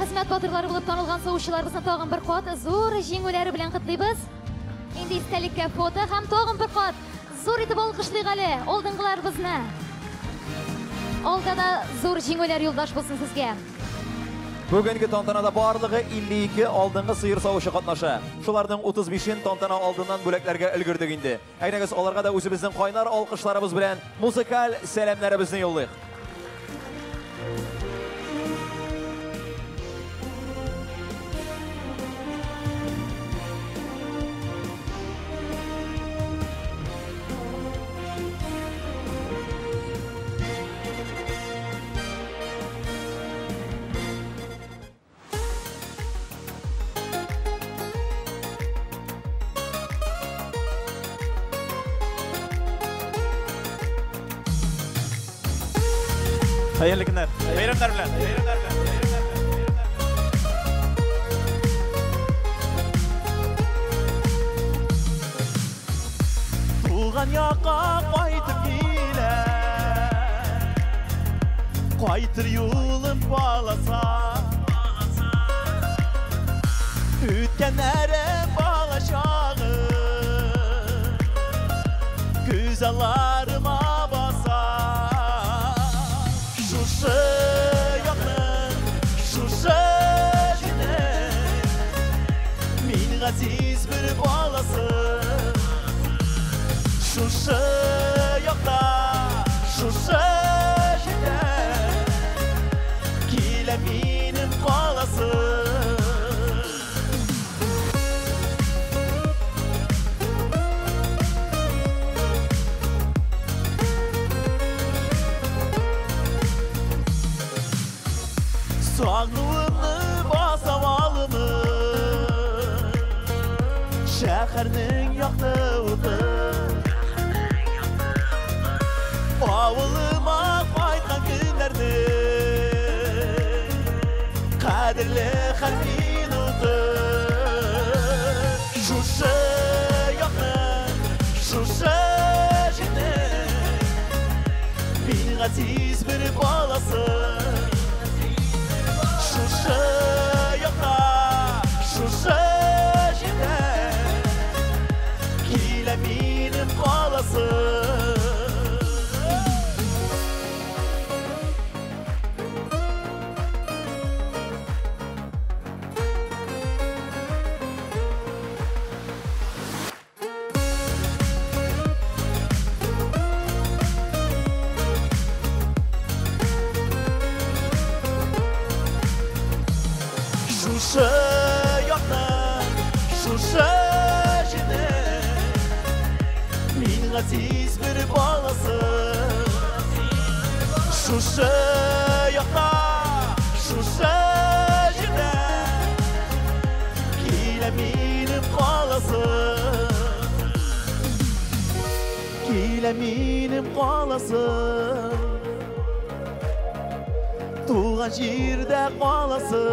Хезмәт батырлары булып танылган савучыларыбызны тагын бер кат зур җиңүләре белән котлыйбыз. Инде истәлеккә фото һәм тагын бер кат зур итеп алкышлыйк әле алдынгыларыбызны. Алда да зур җиңүләр юлдаш булсын сезгә. Бүгенге тантанада барлыгы 52 алдынгы сыер савучы катнаша. Шуларның 35-ен тантана алдыннан бүләкләргә өлгердек инде. Әйнәгез аларга да үзебезнең кайнар алкышларыбыз белән музыкаль сәламнәребезне юллыйк. Hayırlı günler. Bayramlar bilen. Tuğan yaqa qaytıb gilə Qaytır yolun bağlasa Ütkenlere bağlaşağı Güzellarıma basa Şuşu yakın, şuşu jine Min aziz bir bağlası Şuşu yakta, şuşu jine Kile minim bağlası Sağlığını basavalını Şəhərinin yaxtığını Avılıma qaytqan günlərni Qədirli hər minutu Şuşu yaxın, şuşu jini Min aziz bir balası Şuşu yoxa, şuşu jine Kilə minim qalası Şuşu yoxdan, şuşu jine Min aziz bir balası Şuşu yoxda, şuşu jine Kilə minim qalası Kilə minim qalası Tuğan jirdə qalası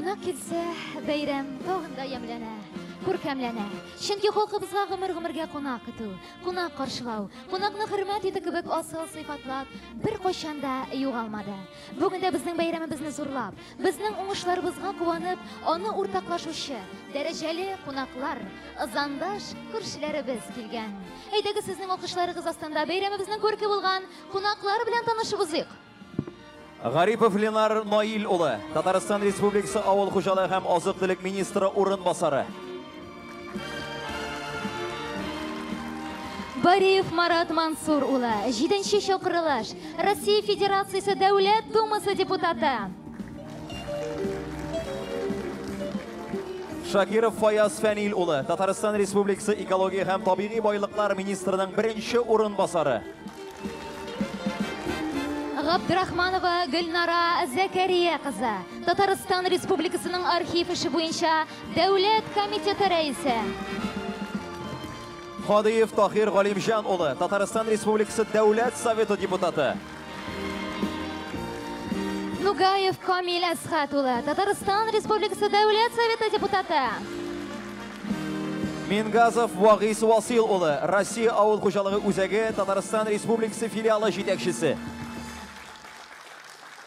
Кунак келсе, бәйрәм тагында ямлана, күркәмләнә. Чөнки халкыбызга гомер-гомергә кунак көтү, кунак каршылау, кунакны хөрмәт итү кебек асыл сыйфатлар бер кайчан да югалмады. Бүген дә безнең бәйрәмебезне зурлап, безнең уңышларыбызга куанып, аны уртаклашучы дәрәҗәле кунаклар, ызандаш күршеләребез килгән. Әйдәгез сезнең алкышларыгыз астында бәйрәмебезнең күрке булган кунаклар белән танышып узыйк. Гарипов Ленар Наил улы, Татарстан Республикасы авыл хуҗалыгы һәм азык-төлек министры урынбасары. Бариев Марат Мансур улы, 7-нче чакырылыш, Россия Федерациясе Дәүләт Думасы депутаты. Шакиров Фаяз Фәнил улы, Татарстан Республикасы экология һәм табигый байлыклар министрының 1-нче урынбасары. Габдрахманова Гөлнара Зәкәрия кызы, Татарстан Республикасының архив эше буенча Дәүләт комитеты рәисе. Хадиев Тахир Галимҗан улы, Татарстан Республикасы Дәүләт Советы депутаты. Нугаев Камил Әсхат улы, Татарстан Республикасы Дәүләт Советы депутаты. Мингазов Вагис Васил улы, Россия авыл хуҗалыгы үзәге Татарстан Республикасы филиалы җитәкчесе.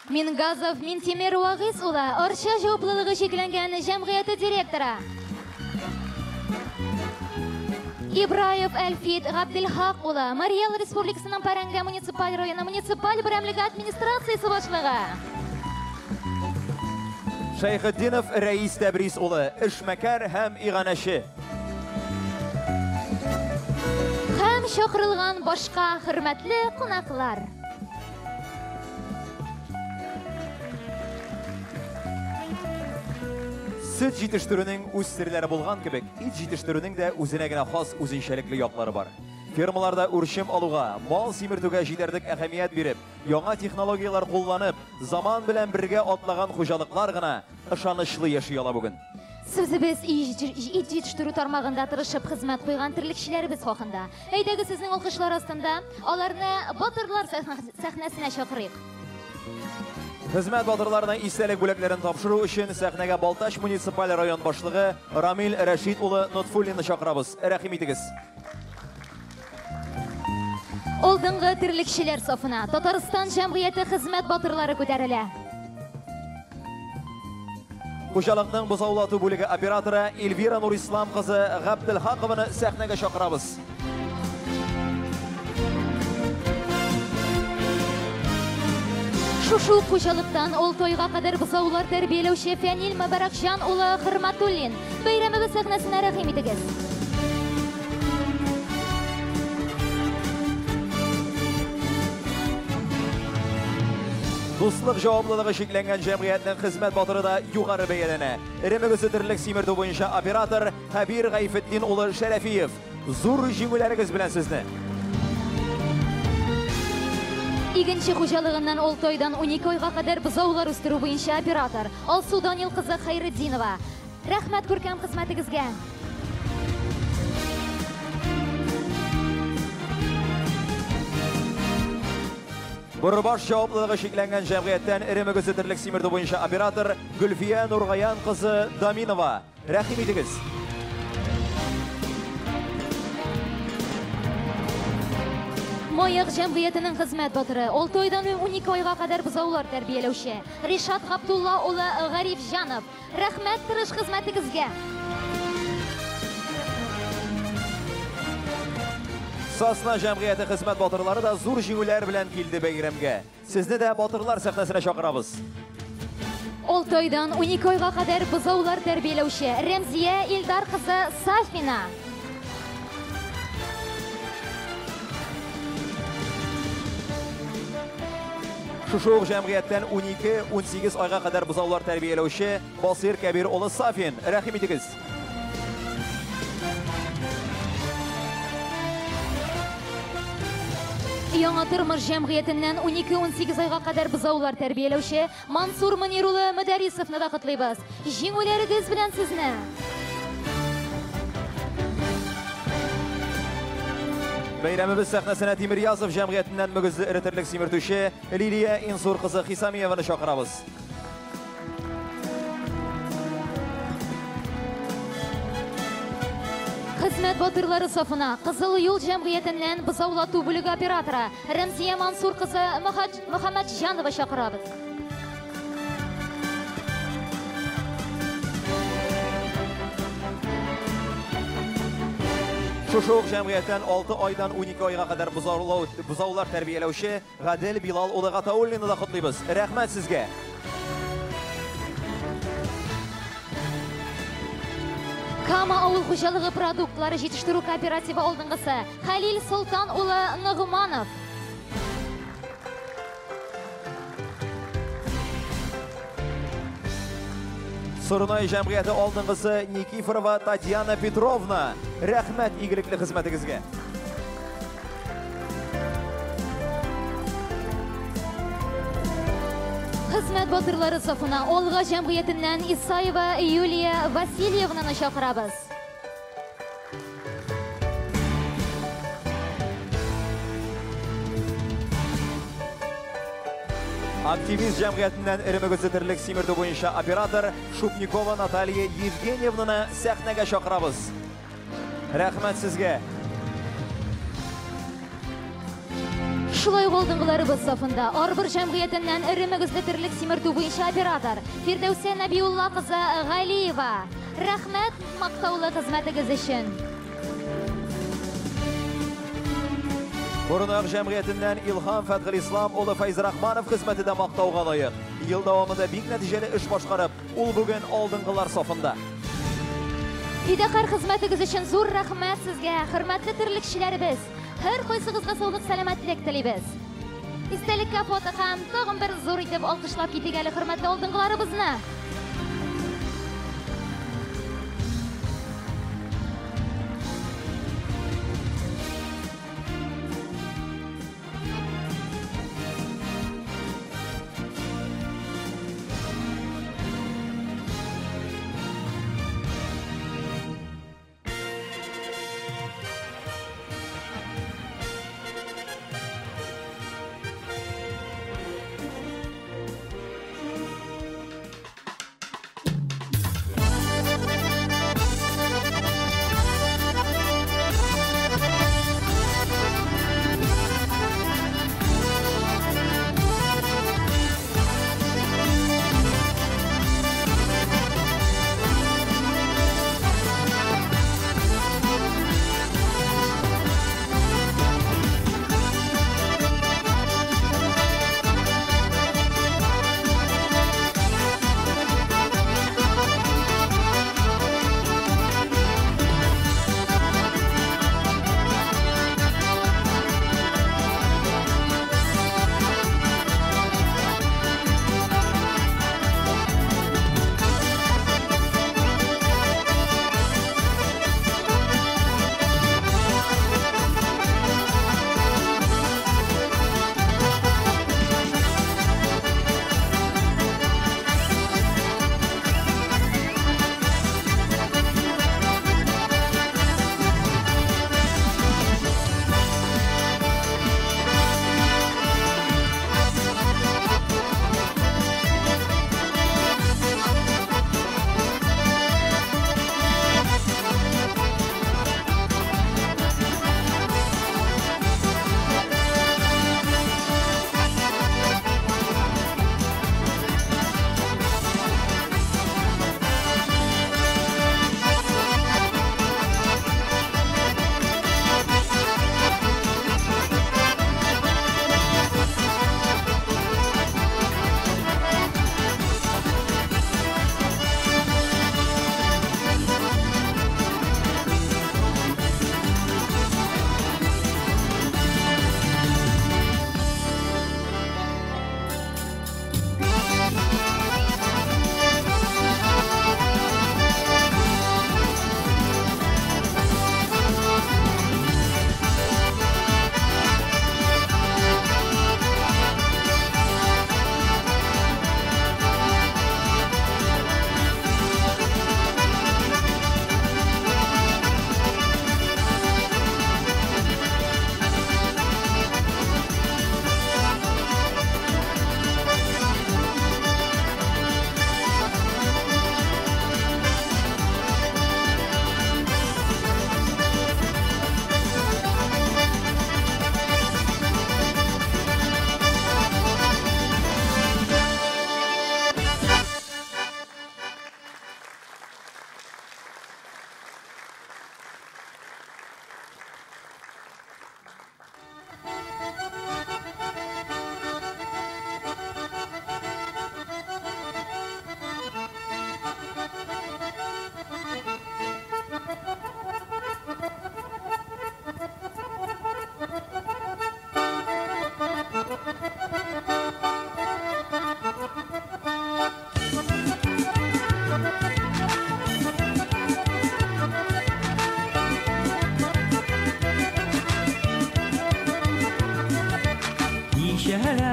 Мингазов Минтимер Вагис улы, Арча җаваплылыгы шикләнгән җәмгыяте директоры. Ибраев Әлфит Габдилхак улы, Мариял Республикасының Паранга муниципаль районы муниципаль берәмлеге администрациясе башлыгы. Шәйхетдинов Рәис Тәбрис улы, эшмәкәр һәм иганәче. Һәм чакырылган башка хөрмәтле кунаклар. Сөт җитештерүнең үз серләре булган кебек, ит җитештерүнең дә үзенә генә хас үзенчәлекле яклары бар. Фермаларда үрчем алуга, мал симертүгә җитәрлек әһәмият биреп, яңа технологиялар кулланып, заман белән бергә атлаган хуҗалыклар гына ышанычлы яши ала бүген. Сүзебез ит җитештерү тармагында тырышып хезмәт куйган терлекчеләребез хакында. Әйдәгез сезнең алкышлар астында аларны батырлар сәхнәсенә чакырыйк. Хезмәт батырларына истәлек бүләкләрен тапшыру өчен сәхнәгә Балтач муниципаль район башлыгы Рамил Рәшид улы Нотфуллинны чакырабыз. Рәхим итегез. Алдынгы терлекчеләр сафына Татарстан җәмгыяте хезмәт батырлары күтәрелә. Хуҗалыкның бозаулату бүлеге операторы Эльвира Нурислам кызы Габделхакованы сәхнәгә чакырабыз. Шушы хуҗалыктан ул тойга кадәр бозаулар тәрбияләүче Фәнил Мәбәрәкҗан улы Хөрмәтуллин, бәйрәмебез сәхнәсенә рәхим итегез. Дуслык җаваплылыгы шикләнгән җәмгыятьнең хезмәт батыры да югары бәяләнә. Эремегез терлек симертү буенча оператор Хәбир Гайфетдин улы Шәрәфиев. Зур җиңүләрегез белән сезне. Игенче хуҗалыгыннан ул тойдан 12 айга кадәр бозаулар үстерү буенча оператор Алсу Данил кызы Хайретдинова. Рәхмәт күркәм хезмәтегезгә. Бурбаш җаваплылыгы шикләнгән җәмгыятьтән эремегез терлек симертү буенча оператор Гөлфия Нургаян кызы Даминова. Рәхим итегез. Маяк җәмгыятенең хезмәт батыры, ул тойдан 12 айга кадәр бозаулар тәрбияләүче Ришат Габдулла улы Гарифҗанов. Рәхмәт тырыш хезмәтегезгә. Сасна җәмгыяте хезмәт батырлары да зур җиңүләр белән килде бәйрәмгә. Сезне дә батырлар сәхнәсенә чакырабыз. Ул тойдан 12 айга кадәр бозаулар тәрбияләүче Рәмзия Илдар кызы Сафина. Шушы ук җәмгыятьтән 12-18 айга кадәр бозаулар тәрбияләүче Басир Кәбир улы Сафин. Рәхим итегез. Яңа тормыш җәмгыятеннән 12-18 айга кадәр бозаулар тәрбияләүче Мансур Мөнир улы Мөдәрисовны да котлыйбыз. Җиңүләрегез белән сезне. Бәйрәмебез сәхнәсенә Тимирязов җәмгыятеннән мөгезле эретерлек симертүче Лилия Инсур кызы Хисамиеваны чакырабыз. Хезмәт батырлары сафына Кызыл юл җәмгыятеннән бызаулату бүлеге операторы Рәмзия Мансур кызы Мөхәммәтҗанова чакырабыз. Шушы җәмгыятьтән 6 айдан 12 айга кадәр бузаулар тәрбияләүче Гадел Билал улы Гатауллины да котлыйбыз. Рәхмәт сезгә. Кама авыл хуҗалыгы продуктлары җитештерү кооперативы алдынгысы Хәлил Солтан улы Нугманов. Сорунай җәмгыяте алдынгысы Никифорова Татьяна Петровна. Рәхмәт игелекле хезмәтегезгә. Хезмәт батырлары сафына Олга җәмгыятеннән Исаева Юлия Васильевнаны чакырабыз. Активист җәмгыятеннән Эремегез терлек симерту буенча оператор Шупникова Наталья Евгеньевнаны сәхнәгә чакырабыз. Рәхмәт сезгә. Шулай алдынгыларыбыз сафында Арбыр җәмгыятеннән Эремегез терлек симерту буенча оператор Фирдәүсә Нәбиулла кызы Галиева. Рәхмәт мактаулы хезмәтегез өчен. Борынак җәмгыятеннән Илһам Фәтхел Ислам улы Файз Рахманов хезмәтендә мактауга лаек. Ел дәвамында бик нәтиҗәле эш башкарып, ул бүген алдынгылар сафында. Фидакар хезмәтегез өчен зур рәхмәт сезгә, хөрмәтле терлекчеләребез. Һәр кайсыгызга саулык, сәламәтлек телибез. Истәлеккә фото һәм тагын бер зур итеп алкышлап китик әле хөрмәтле алдынгыларыбызны.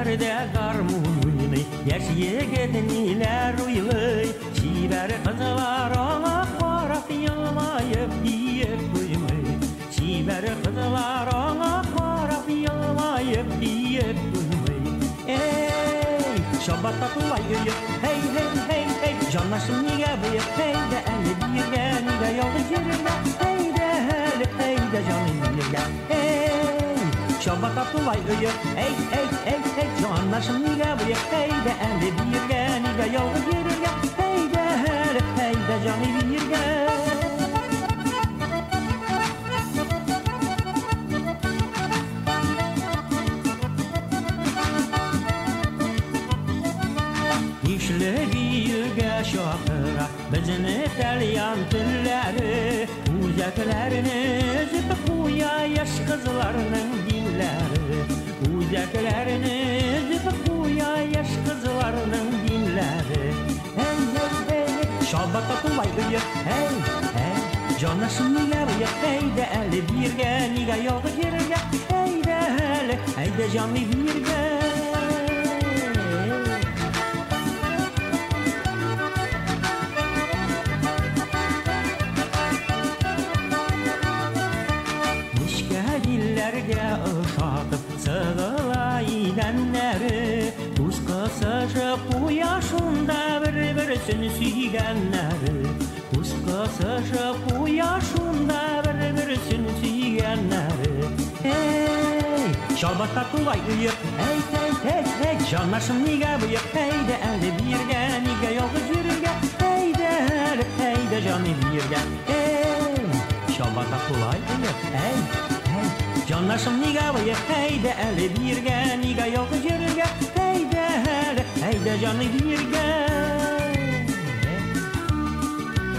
Şehirlerde garmun uynay, yaş yigitniler uylay. Şiber kızlar ona qarab yılmayıp diyip duymay. Şiber kızlar ona qarab yılmayıp diyip duymay. Ey, şabatta tulayı, hey hey hey hey. Canlaşım niga bıyık, hey de eli birge, niga yolda yürüge. Hey de eli, hey de canım birge. Hey, şabatta tulayı, hey hey hey hey. Canlaşım niga bıyık, hey de eli birge, niga yolda yürüge. Hey de eli, hey de canım birge. Şahıra bizini talyan tülleri Uzaklarını zıp kuya yaş kızlarının dinleri Uzaklarını zıp kuya yaş kızlarının dinleri Hey hey hey şabata tulayı hey hey Canasın niga bıyık hey de eli birge niga yolda girge Hey de eli hey de canlı birge Sığılaydenleri Tuz kısışıp uyaşında bir-birisini suygenleri Tuz kısışıp uyaşında bir-birisini suygenleri Hey, şalbatta tulayı hey hey hey hey Canlaşım niga bıyık hey de eli birge niga yolda yürüge Hey de eli hey de canı birge Hey, şalbatta tulayı hey Canlaşım niga bıyık hey de eli birge niga yolda yürüge Hey de eli hey de canı birge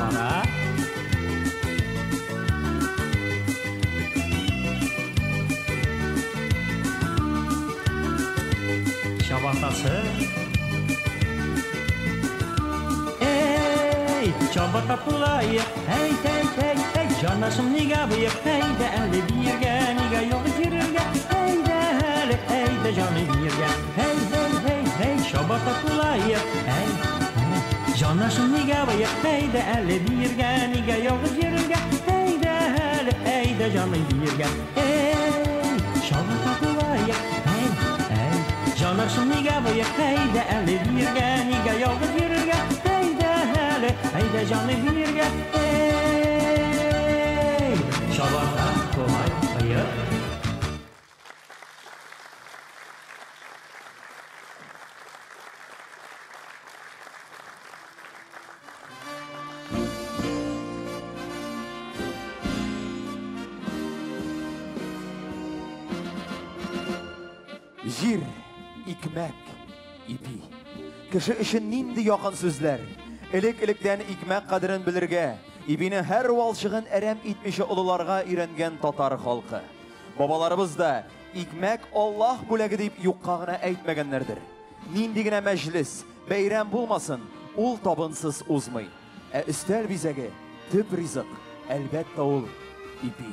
Ana Şabatası Hey şabata tulayı hey hey hey hey Canlaşım niga bıyık hey de eli birge niga yolda yürüge Hey de eli hey de canı birge Hey hey hey hey şabata tulayı hey hey Canlaşım niga bıyık hey de eli birge niga yolda yürüge Hey de eli hey de canı birge Hey şabata tulayı hey hey Canlaşım niga bıyık hey de eli birge niga yolda yürüge Hey de eli hey de canı birge Hey şabata tulayı Жир, икмәк, ипи. Кеше өчен нинди якын сүзләр. Элек-электән икмәк кадерен белергә, ипине һәр валчыгын әрәм итмичә олыларга өйрәнгән татар халкы. Бабаларыбыз да икмәк Аллаһ бүләге дип юкка гына әйтмәгәннәрдер. Нинди генә мәҗлес, бәйрәм булмасын, ул табынсыз узмый. Өстәл бизәге, төп ризык, әлбәттә ул ипи.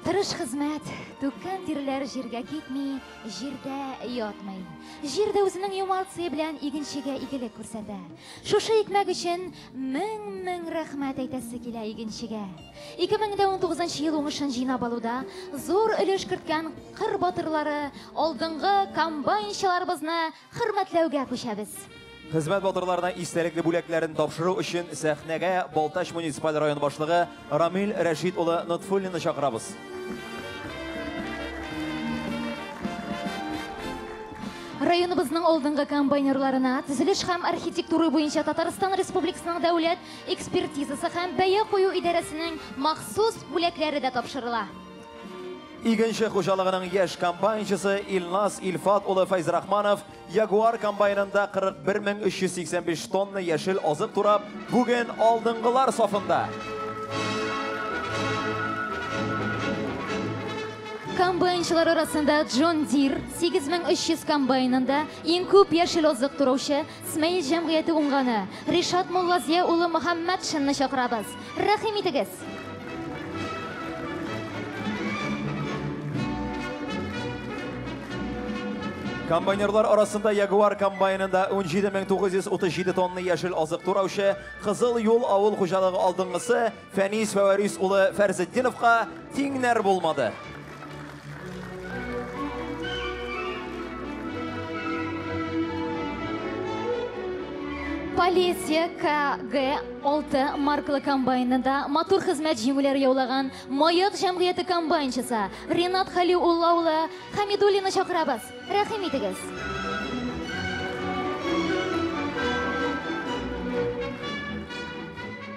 Тырыш хезмәт, түккән тирләр җиргә китми, җирдә ятмый. Җирдә үзенең юмалцы белән игенчегә игелек күрсәтә. Шушы икмәк өчен мең рәхмәт әйтәсе килә игенчегә. 2019 ел уңышын җыйнап алуда зур өлеш керткән кыр батырлары, алдынгы комбайнчыларыбызны хөрмәтләүгә күчәбез. Хезмәт батырларына истәлекле бүләкләрен тапшыру өчен сәхнәгә Балтач муниципаль район башлыгы Рамил Рәшид улы Нутфуллинны чакырабыз. Районыбызның алдынгы комбайнерларына төзелеш һәм архитектура буенча Татарстан Республикасының дәүләт экспертизасы һәм бәя кую идарәсенең махсус бүләкләре дә тапшырыла. Игенче хуҗалыгының яшь комбайнчысы Илназ Илфат улы Файзрахманов Ягуар комбайнында 41385 тонна яшел азык турап, бүген алдынгылар сафында. Комбайнчылар арасында Джон Дир 8300 комбайнында иң күп яшел азык тураучы Смаил җәмгыяте уңганы Ришат Муллазия улы Мөхәммәтшинны чакырабыз. Рәхим итегез. Комбайнерлар арасында Ягуар комбайнында 17,937 тонна яшел азык тураушы Кызыл юл авыл хуҗалыгы алдынгысы Фәнис Фәварис улы Фәрзетдиновка тиңнәр булмады. Полиция КГ-6 маркалы комбайнында матур хезмәт җиңүләре яулаган Маяк җәмгыяте комбайнчысы Ринат Халиулла улы Хамидуллины чакырабыз. Рәхим итегез.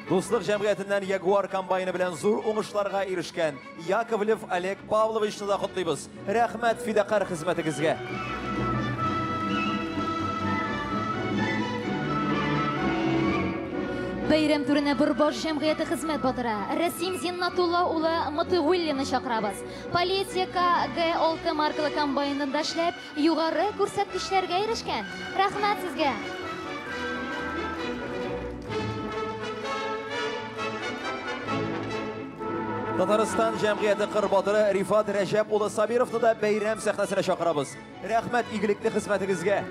Дуслык җәмгыятеннән Ягуар комбайны белән зур уңышларга ирешкән Яковлев Олег Павловичны да котлыйбыз. Рәхмәт фидакар хезмәтегезгә. Бәйрәм түренә Бұрбаш җәмгыяте хезмәт батыры Рәсим Зиннатулла улы Мотыгуллины чакырабыз. Полиция КГ-6 маркалы комбайнында эшләп, югары күрсәткечләргә ирешкән. Рәхмәт сезгә. Татарстан җәмгыяте кыр батыры Рифат Рәҗәп улы Сабировны да бәйрәм сәхнәсенә чакырабыз. Рәхмәт игелекле хезмәтегезгә.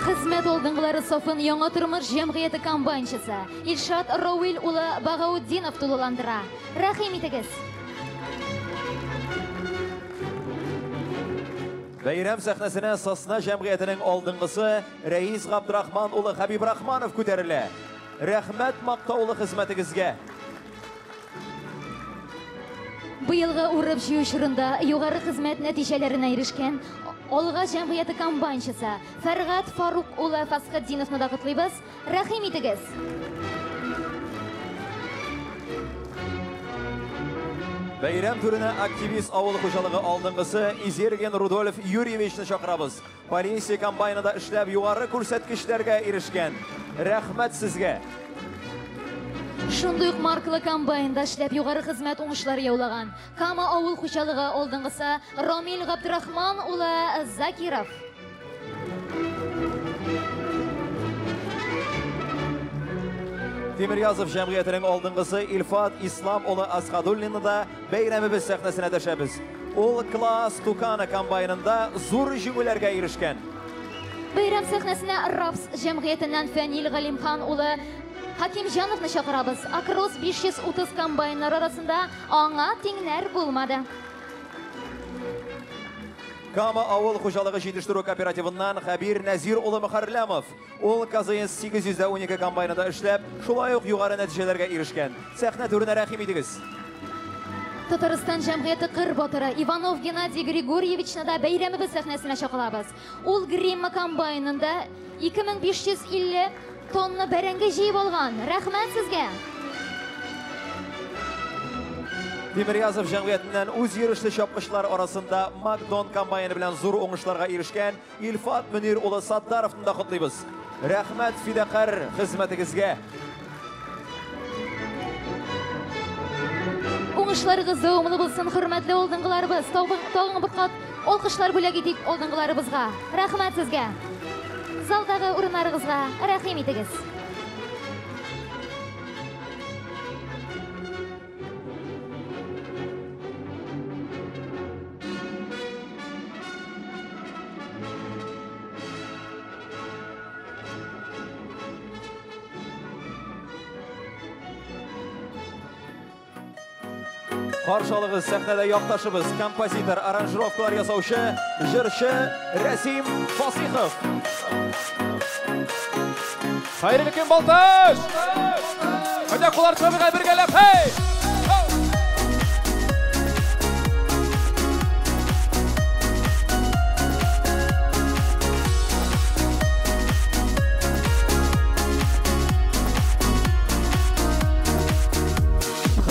Хезмәт алдынгылары сафын яңа тормыш җәмгыяте комбайнчысы Илшат Рауил улы Багауддинов тулыландыра. Рәхим итегез. Бәйрәм сәхнәсенә Сосна җәмгыятенең алдынгысы Рәис Габдрахман улы Хәбиб Рахманов күтәрелә. Рәхмәт мактаулы хезмәтегезгә. Быелгы урып җыю чорында югары хезмәт нәтиҗәләренә ирешкән Алга җәмгыяте комбайнчысы Фәргат Фарук улы Фасхетдиновны да котлыйбыз. Рәхим итегез. Бәйрәм түренә активист авыл хуҗалыгы алдынгысы Изерген Рудольф Юрьевичны чакырабыз. Полиция комбайнында эшләп югары күрсәткечләргә ирешкән. Рәхмәт сезгә. Шундый ук маркалы комбайнда эшләп югары хезмәт уңышлары яулаган Кама авыл хуҗалыгы алдынгысы Рамил Габдрахман улы Закиров. Тимирязов җәмгыятенең алдынгысы Илфат Ислам улы Асхадуллины да бәйрәмебез сәхнәсенә төшәбез. Ул класс Тукана комбайнында зур җиңүләргә ирешкән. Бәйрәм сәхнәсенә Рапс җәмгыятеннән Фәнил Галимхан улы Хакимҗановны чакырабыз. Акрос 530 комбайннар арасында аңа тиңнәр булмады. Кама авыл хуҗалыгы җитештерү кооперативыннан Хәбир Нәзир улы Мөхәррәмов. Ул КЗС 812 комбайнында эшләп, шулай ук югары нәтиҗәләргә ирешкән. Сәхнә түренә рәхим итегез. Татарстан җәмгыяте кыр батыры Иванов Геннадий Григорьевичны да бәйрәмебез сәхнәсенә чакырабыз. Ул Гримма комбайнында 2550 тонна бәрәңге җыеп алган. Рәхмәт сезгә. Тимирязов җәмгыятеннән үз йөрүчле чапкычлар арасында Макдон комбайны белән зур уңышларга ирешкән Илфат Мөнир улы Саттаровны да котлыйбыз. Рәхмәт фидакар хезмәтегезгә. Уңышларыгыз дәвамлы булсын, хөрмәтле алдынгыларыбыз. Тагын бер кат алкышлар бүләк итик алдынгыларыбызга. Рәхмәт сезгә. Залдагы урыннарыгызга рәхим итегез. Каршылыгыз сәхнәдә якташыбыз, композитор, аранжировкалар ясаучы, җырчы Рәсим Фасихов. Хәерле көн, Балташ! Кайда кулар чабыга бергәләп, hey!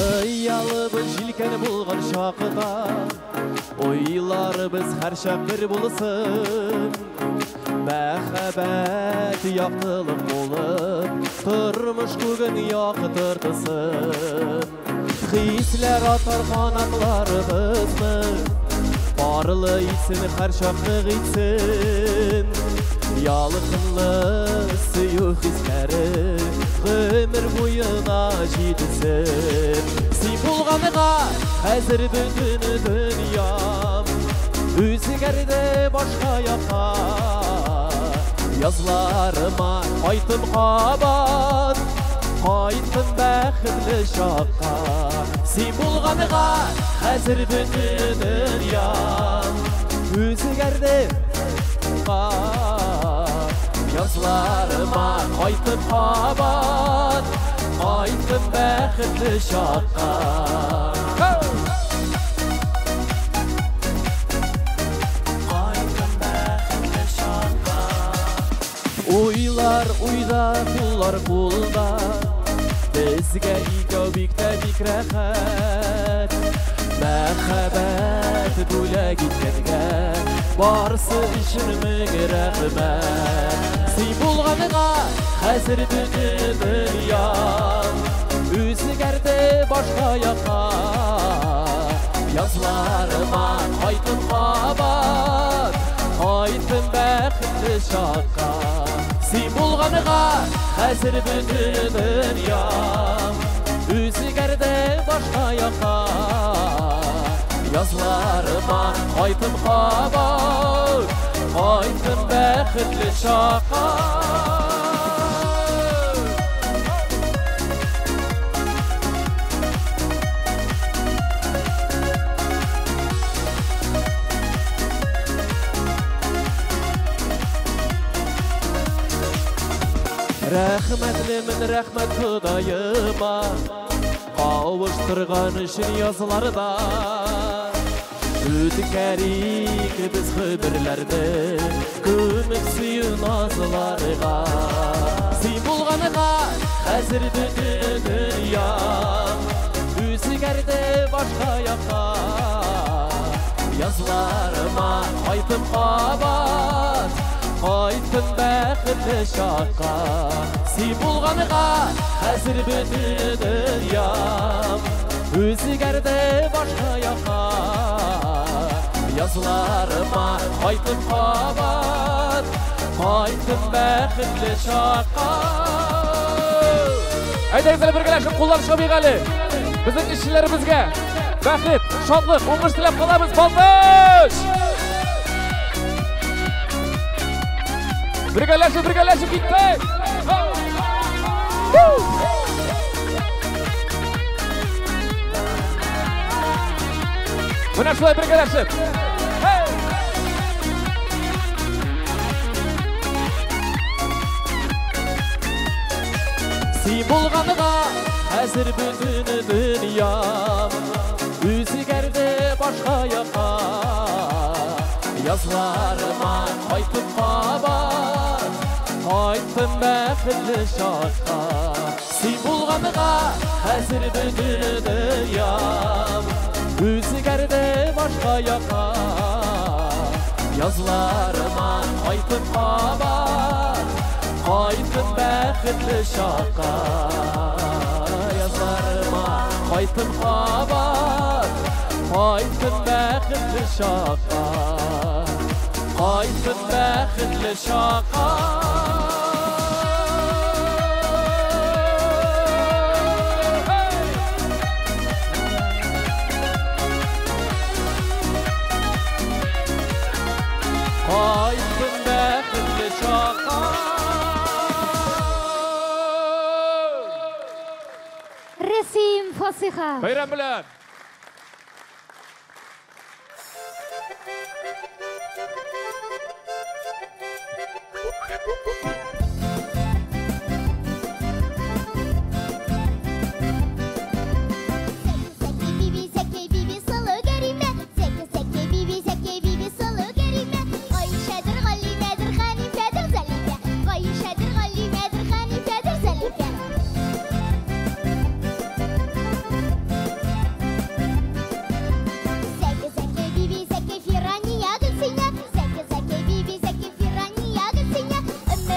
Хыялыбыз җилкән булган чакта, уйларыбыз һәр чак бер булсын. Мәхәббәт яктылык булып, тормыш күген яктыртсын. Хисләр атар канатларыбызны, барлы итсен һәр чакны итсен. Ялыкынлы сөю хисләре ömür boyuna cidsin. Sen bulganıga hazır bütün dünya Üzgərdə başqa yaqa Yazlarıma qaytım qabat Qaytım bəxtli şaqa Sen bulğanıqa həzir bütün dünyam Üzgərdə Yazlarıma qaytım qabat Qaytım bəxtli şaqa Uylar uyda, kullar kulda Bizge ikobikte bik rəxət Mərhəbət bülə gitkenге Barsı üçün müg rəxmət Sen bulğanıqa həzir bütün dünyam Üzgərdə başqa yaqa Yazlarıma qaytım qabat Qaytım bəxtli şaqa Sen bulğanıqa həzir bütün dünyam Üzgərdə başqa yaqa Yazlarıma qaytım qabat Qaytım bəxtli şaqa Rəhmətlimin rəhmət Xudayıma Qavuşturğan üçün yazılarda Ötkərik biz xəbərlərdə Kömək suyu nazılarına Sen bulğanıqa həzir bütün dünyam Üzgərdə başqa yaqa Yazlarıma qaytım qabat Qaytım bəxtli şaqa Sen bulğanıqa həzir bütün dünyam Üzgərdə başqa yaqa Yazlarıma qaytım qabat Qaytım bəxtli şaqa Әйдәгізлер біргеләшіп қолдар шығып еғалі Біздің ішшілерімізге бәхет, шатлық, оңғыш тілеп қаламыз Балташ! Біргеләшіп кетті! Мына шулай біргеләшіп! Sen bulğanıqa həzir bütün dünyam Üzgərdə başqa yaqa Yazlarıma qaytım qabat Qaytım bəxtli şaqa Sen bulğanıqa həzir bütün dünyam Üzgərdə başqa yaqa Yazlarıma qaytım qabat Qaytım bəxtli şaqa Yazlarıma qaytım qabat Qaytım bəxtli şaqa Qaytım bəxtli şaqa Qaytım bəxtli şaqa Resim Fasiha. Bayram bilan.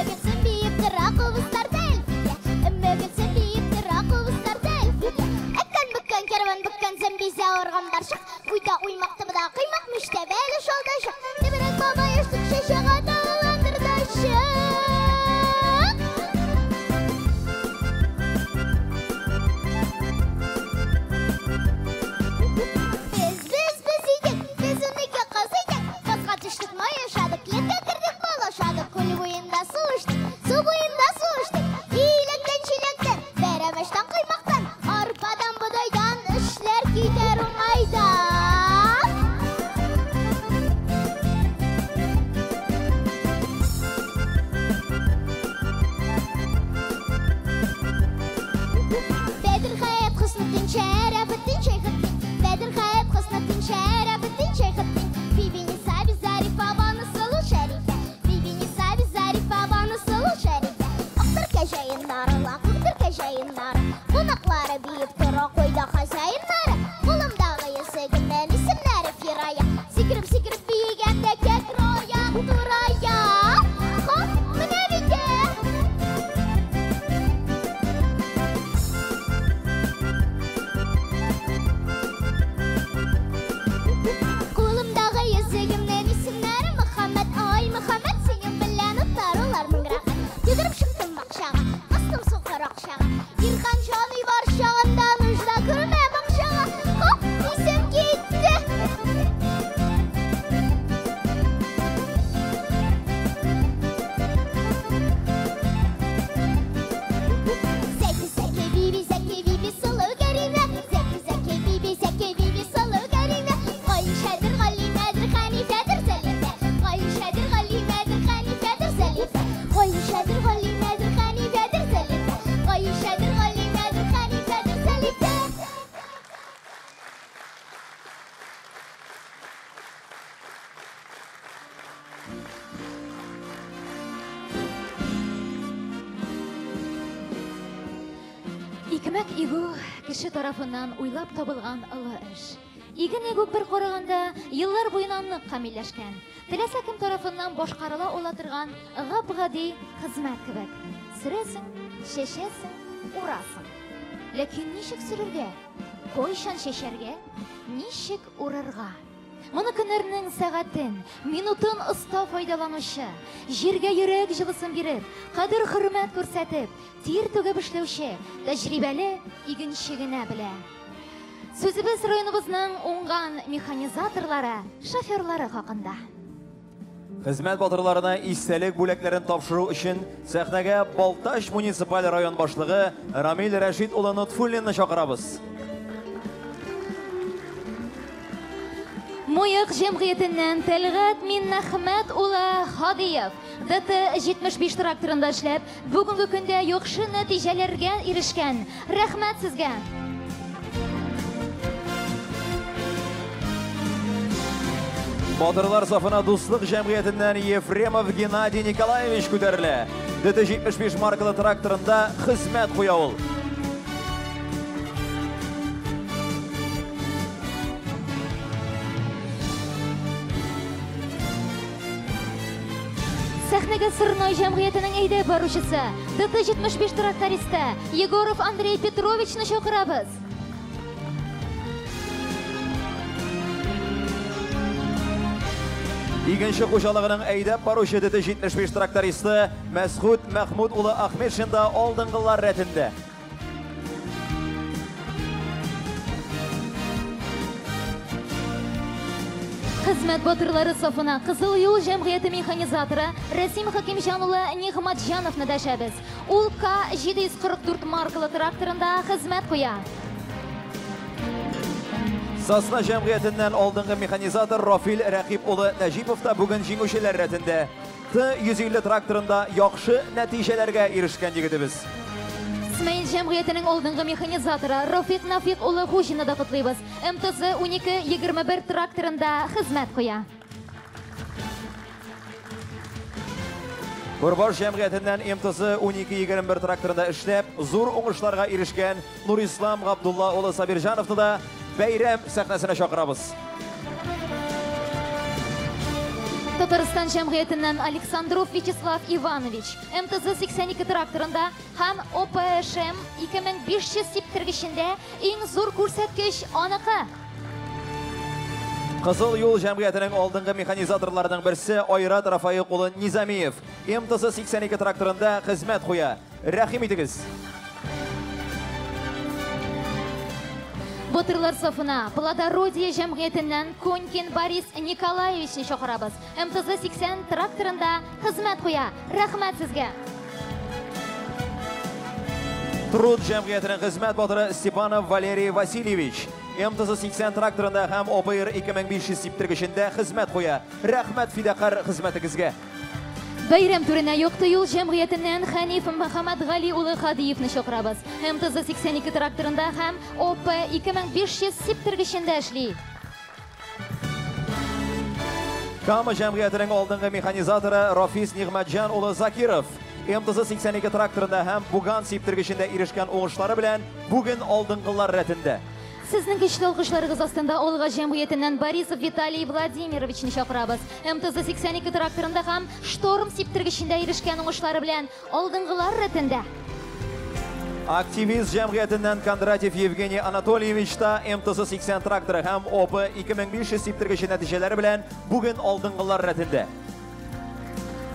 Zeki Su boyunda su içtik. İyilekten çilekten, beremeşten kıymaktan, arpadan budaydan işler gider olaydan. Bedir hayat kısmetin şerefetin şeyhettin. Bedir hayat kısmetin şerefetin şeyhettin. Bibini sabi zarif babanı sılı şerife. Bibini sabi zarif babanı sılı şerife. Aktır keşeyinları lan, kıktır keşeyinları. Bunakları büyük tura koyda hasayınları. Kolumdağı yeseğinden isimleri firaya. Sikirip sikirip büyügende kekroya duraya. Hop, münevinde. Kolumdağı yeseğimden isimleri Muhammed. Ay Muhammed senin bilen utarılar mıngırakı. Yıdırıp şımtım bakşağa, bastım soğuk akşağa. Yırkan şanı var şağından uçta kırma bakşağa. Hop, isim gitti. Zeki bibi sılı garine. Zeki bibi sılı garine. Gayşedir galimedir hanifedir selife. Gayşedir galimedir hanifedir selife. Gayşedir galimedir hanifedir selife. Gayşedir galimedir hanifedir selife. Икмәк игу кеше тарафынан уйлап табылган ылы эш. Иген игу бер караганда еллар буена нык камилләшкән. Теләсә кем тарафыннан башкарыла ала торган гап-гади хезмәт кебек. Сөрәсең, шешәсең, урасың. Ләкин ничек сөрергә? Кайчан шешәргә? Ничек урарга? Моны көннәрнең сәгатен, минутын оста файдаланучы, җиргә йөрәк җылысын биреп, кадер-хөрмәт күрсәтеп, тир түгеп эшләүче, тәҗрибәле игенче генә белә. Сүзебез районыбызның уңган механизаторлары, шоферлары хакында. Хезмәт батырларына истәлек бүләкләрен тапшыру өчен сәхнәгә Балтач муниципаль район башлыгы Рамил Рәшид улы Нутфуллинны чакырабыз. Муйык җәмгыятеннән Тәлгат Миннәхмәт улы Хадиев ДТ-75 тракторында эшләп, бүгенге көндә яхшы нәтиҗәләргә ирешкән. Рәхмәт сезгә. Батырлар сафына дуслык җәмгыятеннән Ефремов Геннадий Николаевич күтәрелә. ДТ-75 маркалы тракторында хезмәт куя ул. Сәхнәгә Сырной җәмгыятенең әйдәп баручысы, ДТ-75 трактористы Егоров Андрей Петровичны чакырабыз. Игенче хуҗалыгының әйдәп баручы ДТ-75 трактористы Мәсгуд Мәхмүд улы Ахмедшин да алдынгылар рәтендә. Хезмәт батырлары сафына Кызыл юл җәмгыяте механизаторы Рәсим Хакимҗан улы Нигъмәтҗановны дәшәбез. Ул К744 маркалы тракторында хезмәт куя. Сосна җәмгыятеннән алдынгы механизатор Рафил Рәкип улы Нәҗипов та бүген җиңүчеләр рәтендә. Т-150 тракторында яхшы нәтиҗәләргә ирешкән егетебез. Исмаил җәмгыятенең алдынгы механизаторы Рафик Нафик улы Хужины да котлыйбыз. МТЗ 1221 тракторында хезмәт куя. Курбаш җәмгыятеннән МТЗ 1221 тракторында эшләп, зур уңышларга ирешкән Нурислам Габдулла улы Сабирҗановны да бәйрәм сәхнәсенә чакырабыз. Татарстан җәмгыятеннән Александров Вячеслав Иванович МТЗ 82 тракторында һәм ОПШМ 2500 типтергечендә иң зур күрсәткеч аныкы. Кызыл юл җәмгыятенең алдынгы механизаторларының берсе Айрат Рафаик улы Низамиев МТЗ 82 тракторында хезмәт куя. Рәхим итегез. Батырлар сафына Плодородие җәмгыятеннән Конькин Борис Николаевичны чакырабыз. МТЗ 80 тракторында хезмәт куя. Рәхмәт сезгә. Tруд җәмгыятенең хезмәт батыры Степанов Валерий Васильевич МТЗ-80 тракторында һәм ОПР 2500 сиптергечендә хезмәт куя. Рәхмәт фидакар хезмәтегезгә. Бәйрәм түренә Якты юл җәмгыятеннән Хәниф Мөхәммәд Гали улы Хадиевны чакырабыз. МТЗ-82 тракторында һәм ОП 2500 сиптергечендә эшли. Кама җәмгыятенең алдынгы механизаторы Рафис Нигъмәтҗан улы Закиров МТЗ-82 тракторында һәм Буган сиптергечендә ирешкән уңышлары белән бүген алдынгылар рәтендә. Сезнең көчле алкышларыгыз астында Олга җәмгыятеннән Борисов Виталий Владимировичны чакырабыз. МТЗ-82 тракторында һәм Шторм сиптергечендә ирешкән уңышлары белән алдынгылар рәтендә. Активист җәмгыятеннән Кондратьев Евгений Анатольевич та МТЗ-80 тракторы һәм ОП 2500 сиптергече нәтиҗәләре белән бүген алдынгылар рәтендә.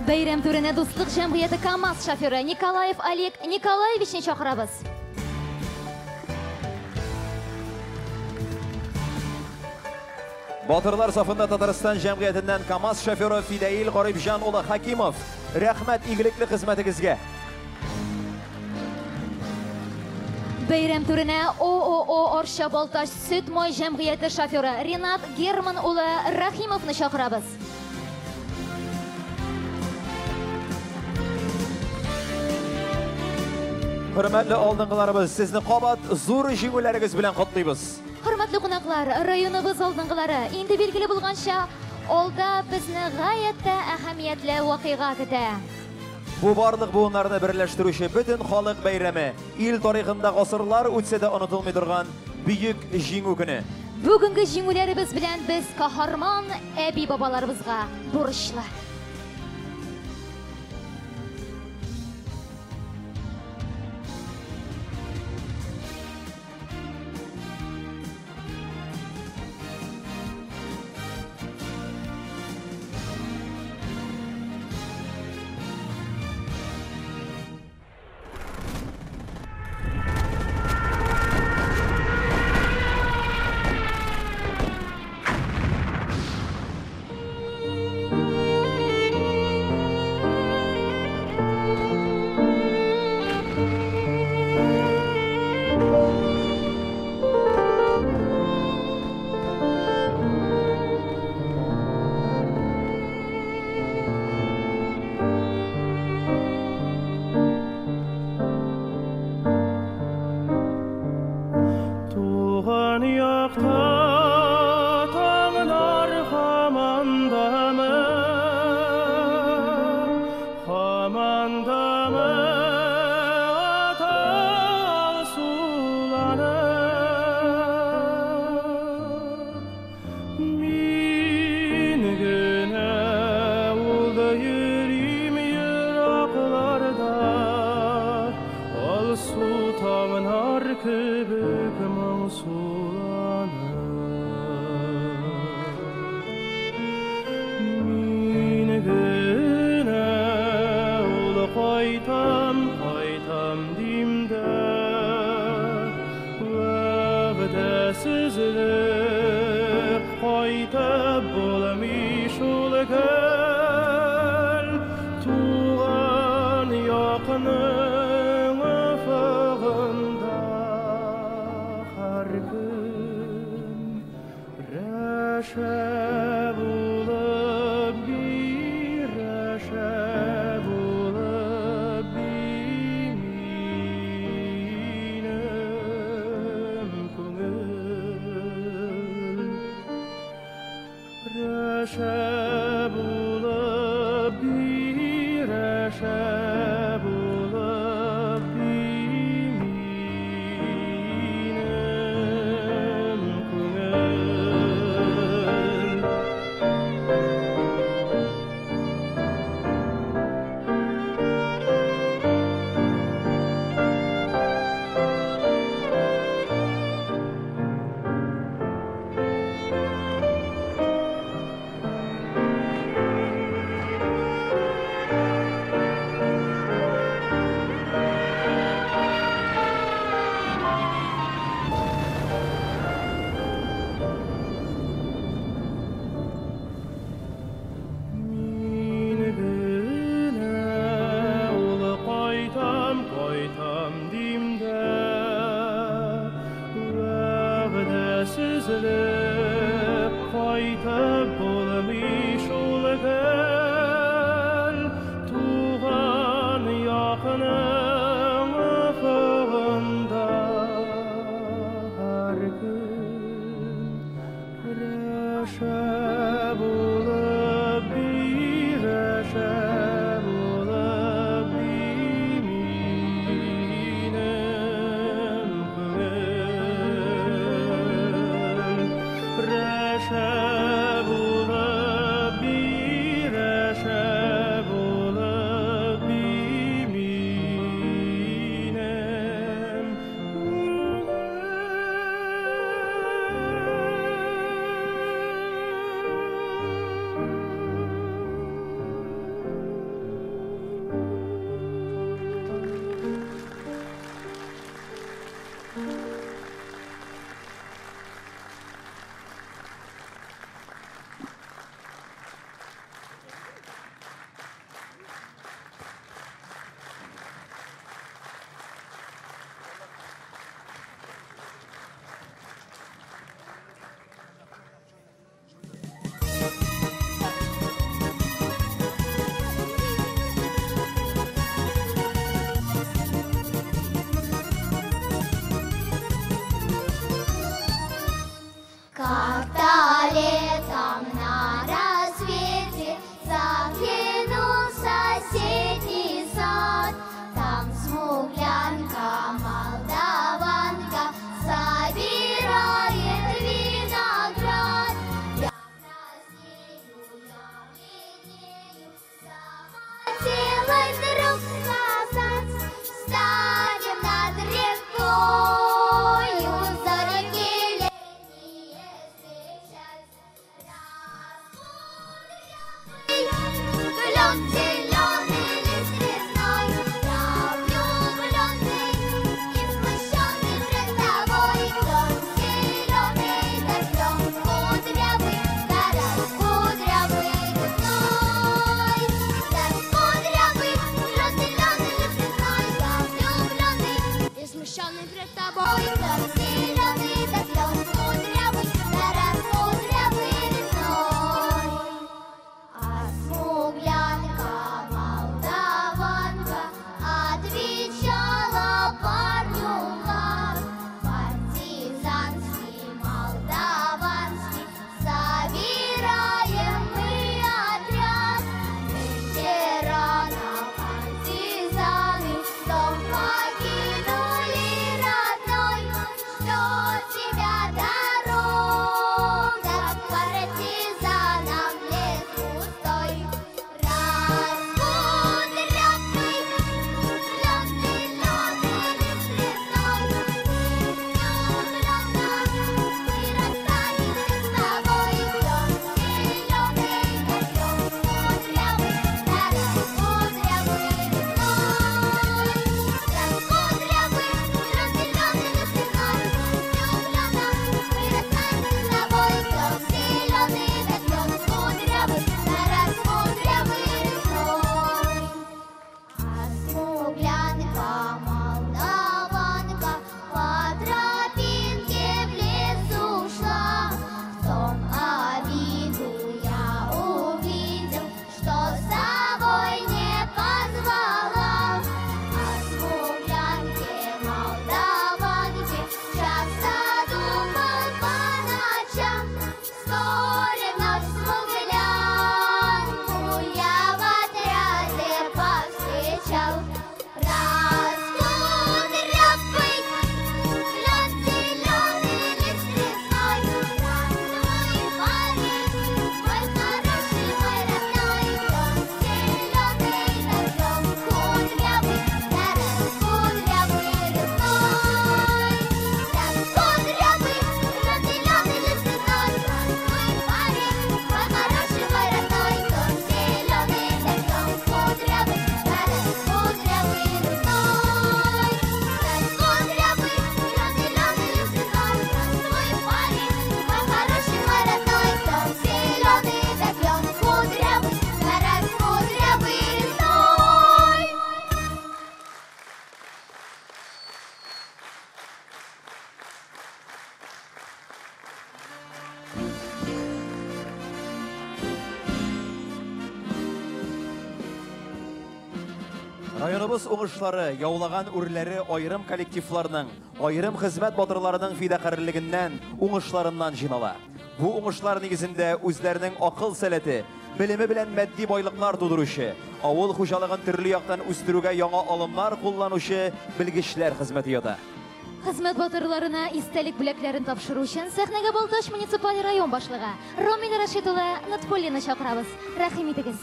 Бәйрәм түренә Дуслык җәмгыяте КамАЗ шоферы Николаев Олег Николаевичны чакырабыз. Батырлар сафында Татарстан җәмгыятеннән КамАЗ шоферы Фидаил Гарипҗан улы Хакимов. Рәхмәт игелекле хезмәтегезгә. Бәйрәм түренә ООО Арча Балташ сөт май җәмгыяте шоферы Ренат Герман улы Рахимовны чакырабыз. Хөрмәтле алдынгыларыбыз, сезне кабат зур җиңүләрегез белән котлыйбыз. Хөрмәтле кунаклар, районыбыз алдынгылары инде билгеле булганча, алда безне гаятә әһәмиятле вакыйга көтә. Бу барлык буыннарны берләштерүче бөтен халык бәйрәме, ил тарихында гасырлар үтсә дә онытылмый торган бөек җиңү көне. Бүгенге җиңүләребез белән без каһарман әби бабаларыбызга бурычлы. ufugunda har gün reşe bulup bir reşe bulup biminem kılın reşe bulup bir reşe bulup biminem Районыбыз уңышлары, яулаган үрләре айрым коллективларның, айрым хезмәт батырларының фидакарьлегеннән, уңышларыннан җыйнала. Бу уңышлар нигезендә үзләренең акыл сәләте, белеме белән матди байлыклар тудыручы, авыл хуҗалыгын төрле яктан үстерүгә яңа алымнар кулланучы белгечләр хезмәте ята. Хезмәт батырларына истәлек бүләкләрен тапшыру өчен сәхнәгә Балтач муниципаль район башлыгы Ромил Рашид улы Натполлины чакырабыз. Рәхим итегез.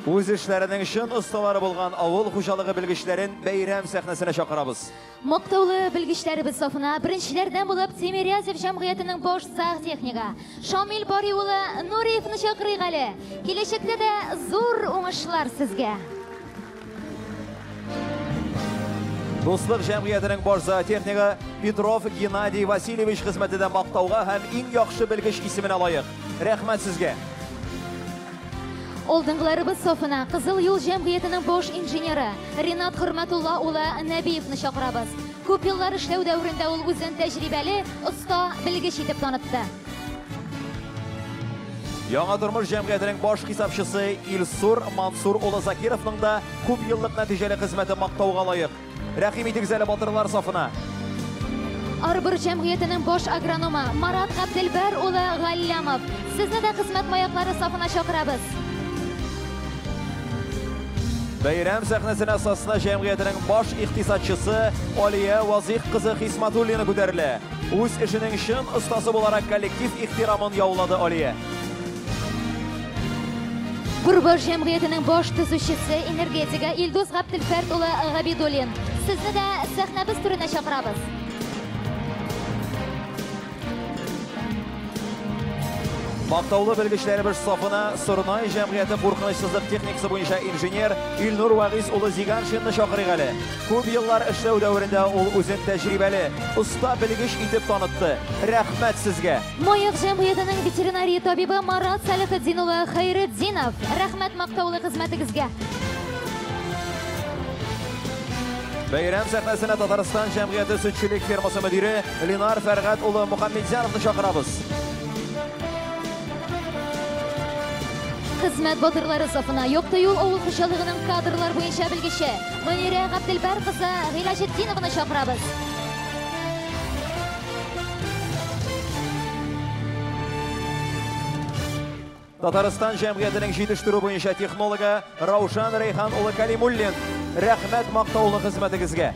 Үз эшләренең чын осталары булган авыл хуҗалыгы белгечләрен бәйрәм сәхнәсенә чакырабыз. Мактаулы белгечләребез сафына беренчеләрдән булып Тимирязев җәмгыятенең баш техника Шамил Бари улы Нуриевны чакырыйк әле. Киләчәктә дә зур уңышлар сезгә. Дуслык җәмгыятенең баш технигы Петров Геннадий Васильевич хезмәтендә мактауга һәм иң яхшы белгеч исеменә лаек. Рәхмәт сезгә. Олдыңгыларыбыз сафына Кызыл юл җәмгыятенең баш инженеры Ринат Хөрмәтулла улы Нәбиевны чакырабыз. Күп еллар эшләү дәврендә ул үзен тәҗрибәле, оста белгеч итеп танытты. Яңа тормыш җәмгыятенең баш хисапчысы Илсур Мансур улы Закировның да күп еллык нәтиҗәле хезмәте мактауга лаек. Рәхим итегез әле батырлар сафына. Арбыр җәмгыятенең баш агрономы Марат Габделбәр улы Галлямов. Сезне дә хезмәт маяклары сафына чакырабыз. Бәйрәм сәхнәсенә Сосна җәмгыятенең баш ихтисатчысы Алия Вазих кызы Хисматуллина күтәрелә. Үз эшенең чын остасы буларак коллектив ихтирамын яулады Алия. Бурбаш җәмгыятенең баш төзүчесе энергетика Илдус Габделфәрд улы Габидуллин. Сезне дә сәхнәбез түренә чакырабыз. Мактаулы белгечләребез сафына Сорнай җәмгыяте куркынычсызлык техникасы буенча инженер Илнур Вагис улы Зиганшинны чакырыйк әле. Күп еллар эшләү дәврендә ул үзен тәҗрибәле, оста белгеч итеп танытты. Рәхмәт сезгә. Маяк җәмгыятенең ветеринария табибы Марат Салихетдин улы Хайретдинов. Рәхмәт мактаулы хезмәтегезгә. Бәйрәм сәхнәсенә Татарстан җәмгыяте сөтчелек фермасы мөдире Ленар Фәргат улы Мөхәммәдҗановны чакырабыз. Хезмәт батырлары сафына Якты юл авыл хуҗалыгының кадрлар буенча белгече Мөнирә Габделбәр кызы Гыйләҗетдиновны чакырабыз. Татарстан җәмгыятенең җитештерү буенча технологы Раушан Рейхан улы Калимуллин. Рәхмәт мактаулы хезмәтегезгә.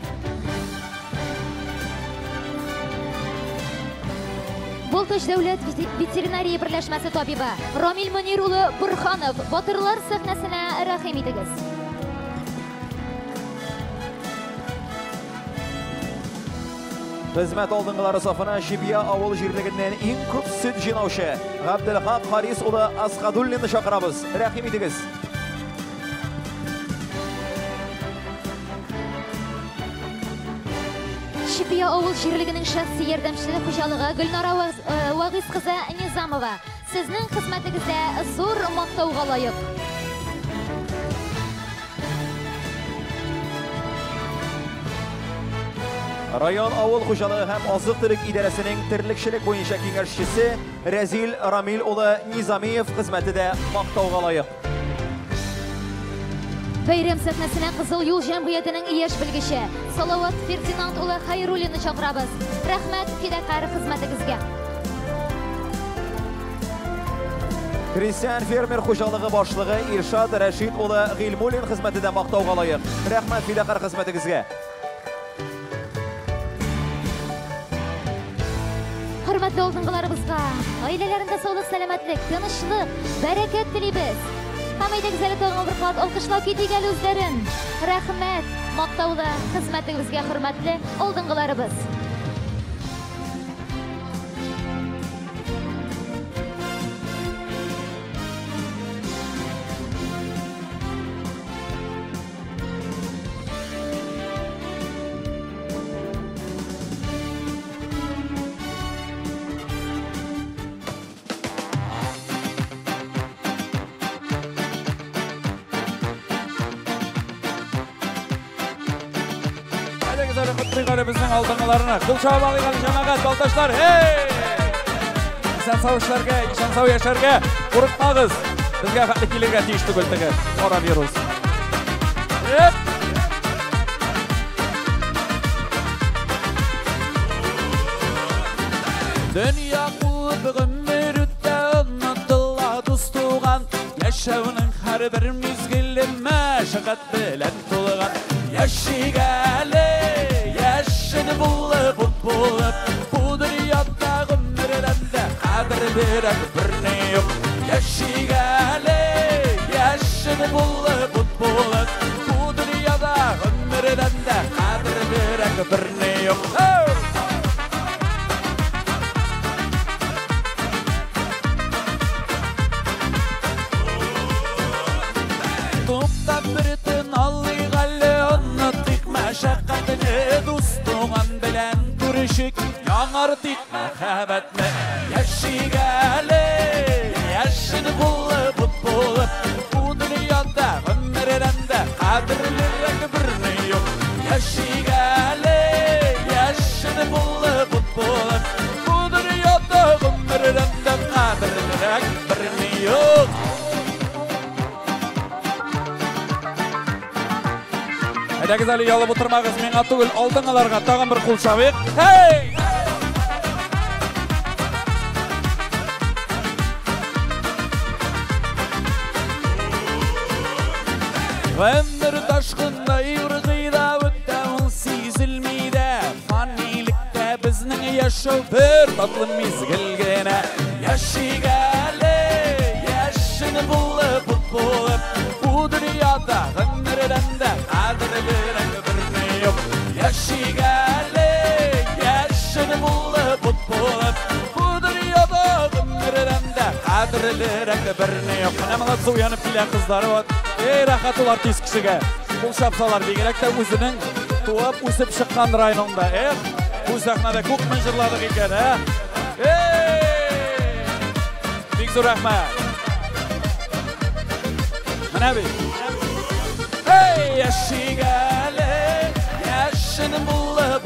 Балтач дәүләт ветеринария берләшмәсе табибы Рамил Мөнир улы Бурханов. Батырлар сәхнәсенә рәхим итегез. Хезмәт алдынгылары сафына Шибия авыл җирлегеннән иң күп сөт җыйнаучы Габделхак Харис улы Асхадуллинны чакырабыз. Рәхим итегез. Шипия авыл җирлегенең шәхси ярдәмчесе хуҗалыгы Гөлнара Вагис кызы Низамова. Сезнең хезмәтегездә зур мактауга лаек. Район авыл хуҗалыгы һәм азык-төлек идарәсенең терлекчелек буенча киңәшчесе Рәзил Рамил улы Низамиев хезмәте дә мактауга лаек. Бәйрәм сәхнәсенә Кызыл юл җәмгыятенең яшь белгече Салават Фердинанд улы Хайруллинны чакырабыз. Рәхмәт фидакар хезмәтегезгә. Христиан фермер хуҗалыгы башлыгы Иршат Рәшид улы Гыйлмуллин хезмәте дә мактауга лаек. Рәхмәт фидакар хезмәтегезгә. Хөрмәтле алдынгыларыбызга, гаиләләрендә саулык, сәламәтлек, тынычлык, бәрәкәт телибез. Һәм әйдәгез әле тагын бер кат алкышлау китик әле үзләрен. Рәхмәт, мактаулы хезмәтегезгә хөрмәтле алдынгыларыбыз. Bizning aldыңгыларына кул чабып алган җәмәгать Балтачлар, hey! Исән сау эшләргә, ишан сау яшәргә курыкмагыз. Безгә хәтле килергә тиеш түгел теге коронавирус. Dünya qulluğun unuttulla dostuğan Yaşavının her bir mizgili meşakat bilen tolğan Yaşigali, yaşını bulup Bu dünyada ömürlerinde kadir berek birine yok Yaşigali, yaşını bulup Bu dünyada ömürlerinde kadir berek birine yok Birtin alliğalle anlattık meşakkatini Dostuğan bilen görüşük yanardık mehabetle Yaşigali, yaşını bulup Bu dünyada ömürlerinde kadirlerek birine yok Yaşigali, yaşını bulup Bu dünyada ömürlerinde kadirlerek birine yok Әдәгіз әлі ялып отырмағыз, мен атығыл алдыңаларға тағын бір құл шабық. Хей! Ömür taşqında yurğıyda ötdəun sizilmeydə Fanilikdə bizning yaşau bir tatlı mizgilgene Yaşigali, yaşını bulup Bu dünyada ömürlerinde kadirlerek birine yok Yaşigali, yaşını bulup Bu dünyada ömürlerinde kadirlerek birine yok Nemalatsa uyanıp bilen kızları var rahat olar tez kişiге Бұл шапсалар бегерек те өзінің туып, өсіп шыққан районында Бұл сахнада көкмен жырладық екен Бек зор рахмет Міне бей Yaşigali, yaşını bulup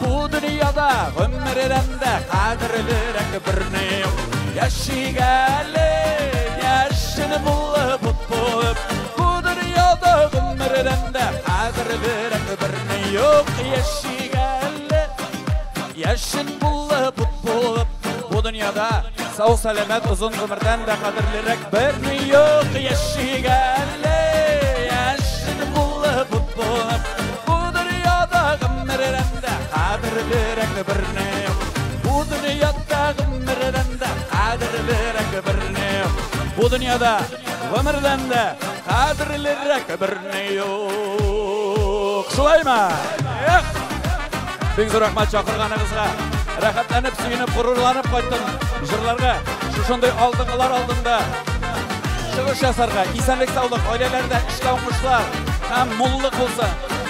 Bu dünyada ömürlerinde kadirlerek birine yok Yaşigali, yaşını bulup Bu dünyada ömürlerinde kadirlerek birine yok Yaşigali, yaşını bulup Bu dünyada sağ selamet uzun ömürden de kadirlerek birine yok Yaşigali, yaşını bulup Bu dünyada ömürlerinde kadirlerek birine yok Bu dünyada ömürlerinde kadirlerek birine yok Bu dünyada ömürlerinde kadirlerek birine yok Şulay mı? Bek zor rahmat çakırganыңызға Рахаттанып, сүйініп, ғұрырланып қайттың жырларға Шушындай алдыңғылар алдында Шығыш жасарға, исәнлік саулық, ойлайларда ішкі оңғышлар Һәм мұллық болса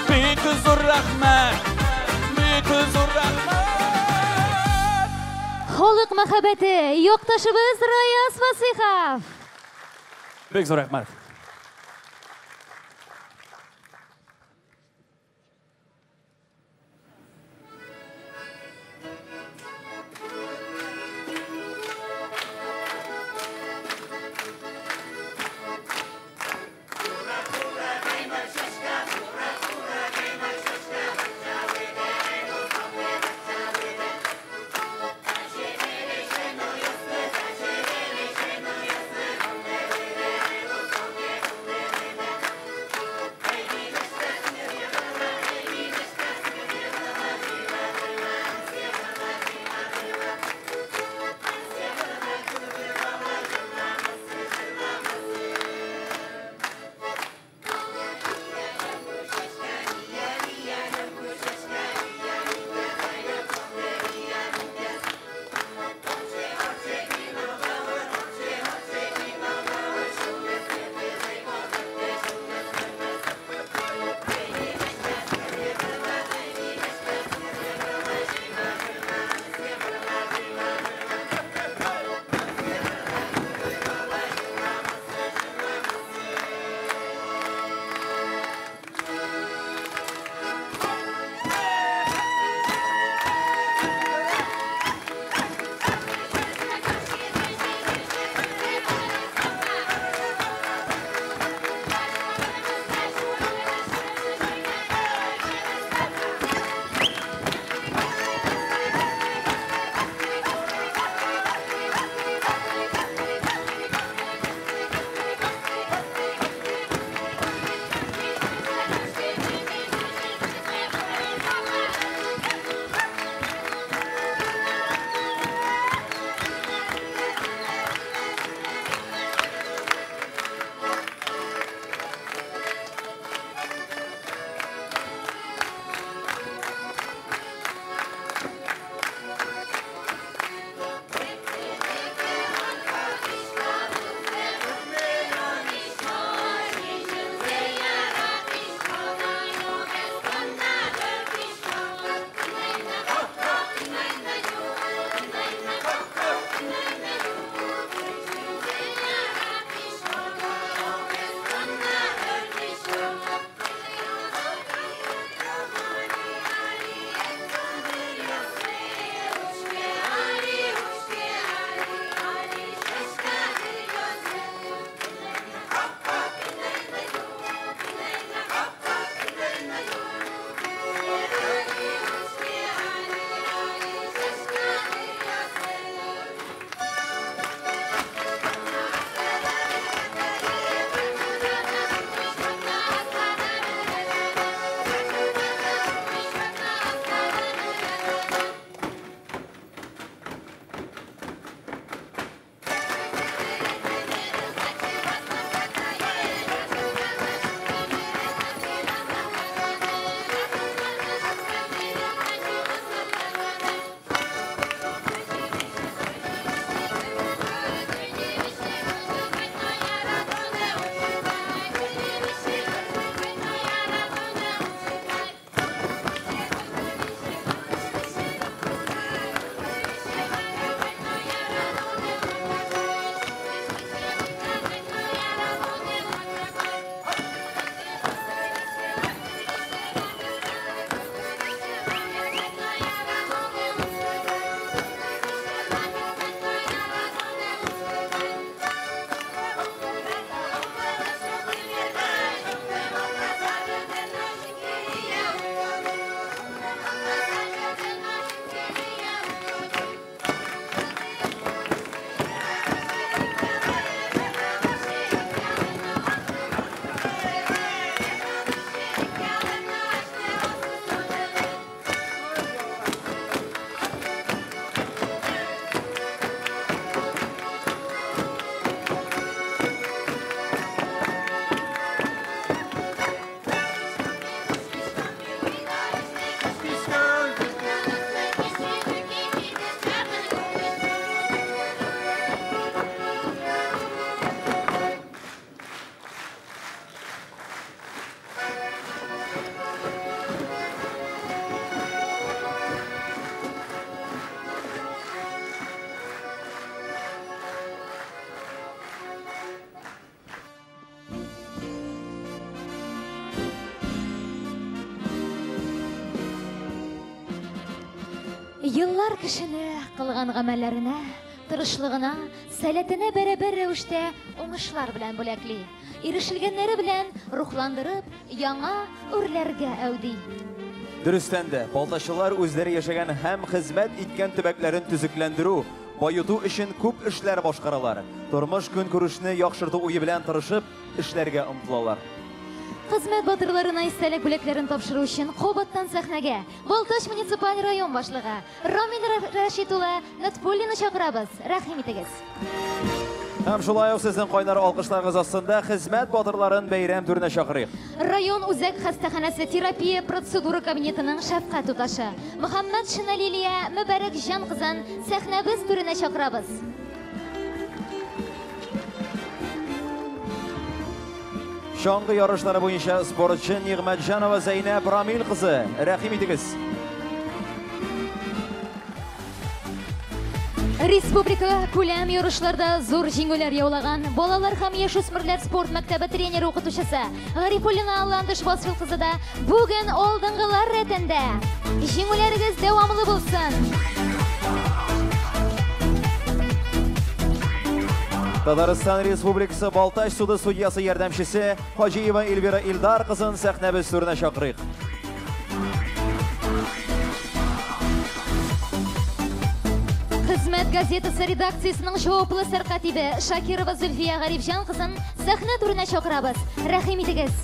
Бек зор рахмат Бек зор рахмат Халық махаббәте, yoqtashimiz Rayos Vasihov. Bek zor rəhmət. Yıllar kişini kılgan gamellerine, tırışlığına, sәләтенә бәрәбәр рәвештә уңышлар белән бүләкли. Ирешелгәннәре белән рухландырып, яңа үрләргә әүди. Дөрестән дә, балтачылар үзләре яшәгән һәм хезмәт иткән төбәкләрен төзекләндерү, байыту өчен күп эшләр башкаралар. Тормыш көнкүрешне яхшырту уе белән тырышып, эшләргә омтылалар. Хезмәт батырларына истәлек бүләкләрен тапшыру өчен Кобаттан сәхнәгә Балтач муниципаль район башлыгы Рамил Рәшит улы Натпуллины чакырабыз. Рәхим итегез. Һәм шулай ук сезнең кайнар алкышларыгыз астында хезмәт батырларын бәйрәм түренә чакырыйк. Район үзәк хастаханәсе терапия процедура кабинетының шәфкать туташы Мөхәммәд Шиналилия Мөбарәк җан кызын сәхнәбез түренә чакырабыз. Шаңгы ярышлары буенча спортчы Нигъмәтҗанова Зәйнәп Рамил кызы. Рәхим итегез. Республика күләм ярышларда зур җиңүләр яулаган балалар һәм яшүсмерләр спорт мәктәбе тренеры укытучысы Гарифуллина Ландыш Басфил кызы да бүген алдынгылар рәтендә. Җиңүләрегез дәвамлы булсын. Татарстан Республикасы Балтач суды судьясы ярдәмчесе Хаҗиева Эльвира Илдар кызын сәхнәбез түренә чакырыйк. Хезмәт газетасы редакциясының җаваплы сәркатибе Шакирова Зөлфия Гарифҗан кызын сәхнә түренә чакырабыз. Рәхим итегез.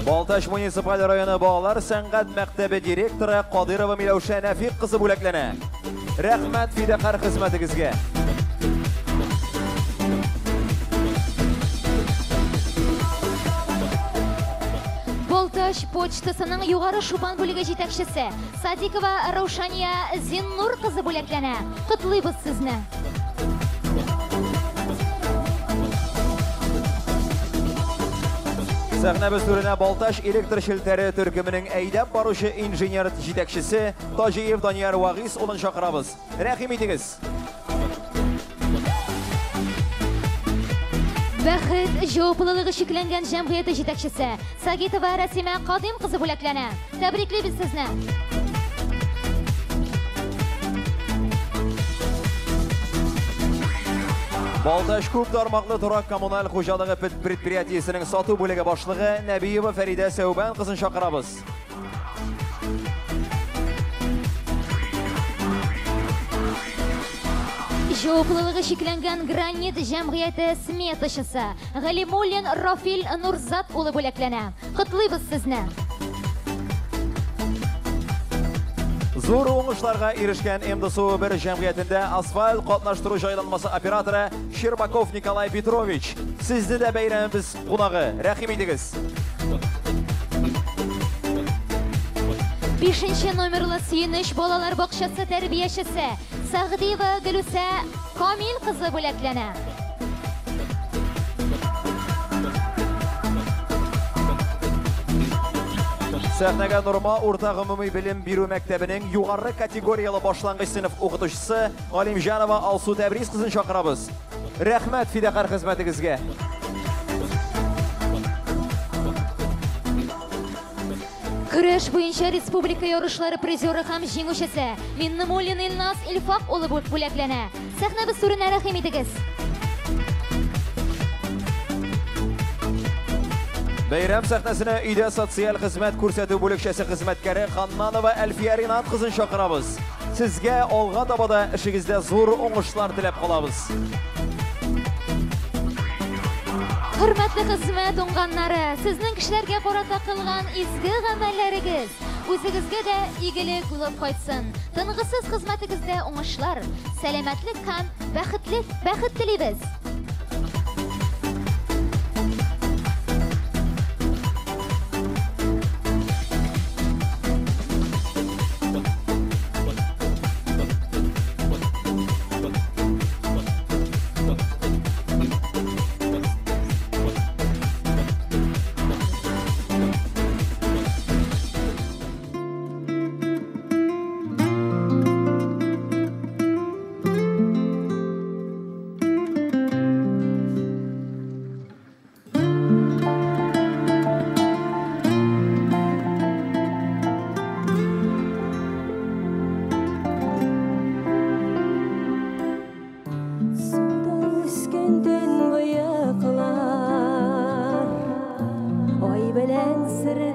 Балтач муниципаль районы балалар сәнгать мәктәбе директоры Кадырова Миләүшә Нәфиq кызы бүләкләнә. Рәхмәт фидакар хезмәтегезгә. Балтач почтасының югары Шупан бүлеге җитәкчесе Садикова Раушания Зиннур кызы бүләкләнә. Котлыйбыз сезне. Сәхнәбез түренә Балтач электр шелтәре төркеменең әйдәп баручы инженер җитәкчесе Таҗиев Данияр Вагис улын чакырабыз. Рәхим итегез. Бәхет җаваплылыгы шикләнгән җәмгыяте җитәкчесе Сагитова Рәсимә Кадим кызы бүләкләнә. Тәбриклибез сезне. Балтач күп тармаклы торак коммуналь хуҗалыгы предприятиесенең сату бүлеге башлыгы Нәбиева Фәридә Сәүбән кызын чакырабыз. Җаваплылыгы шикләнгән гранит җәмгыяте сметачысы Галимуллин Рафил Нурзат улы бүләкләнә. Котлыйбыз сезне. Зур уңышларга ирешкән МДСУ бер җәмгыятендә асфальт катнаштыру җайланмасы операторы Щербаков Николай Петрович. Сезне дә бәйрәмебез кунагы. Рәхим итегез. 5 номерлы Сөенеч балалар бакчасы тәрбиячесе Сәгъдиева Гөлүсә Камил кызы бүләкләнә. Сәхнәгә Нурма урта гомуми белем бирү мәктәбенең югары категориялы башлангыч сыйныф укытучысы Галимҗанова Алсу Тәбриз кызын чакырабыз. Рәхмәт фидакар хезмәтегезгә. Көрәш буенча республика ярышлары призеры һәм җиңүчесе Миннемуллин Илназ Илфак улы бүләкләнә. Сәхнәбез түренә рәхим итегез. Бәйрәм сәхнәсенә өйдә социаль хезмәт күрсәтү бүлекчәсе хезмәткәре Ханнанова Әлфия Ринат кызын чакырабыз. Сезгә алга табада эшегездә зур уңышлар теләп калабыз. Хөрмәтле хезмәт уңганнары, сезнең кешеләргә карата кылган изге гамәлләрегез үзегезгә дә игелек булып кайтсын. Тынгысыз хезмәтегездә уңышлар, сәламәтлек һәм бәхет телибез.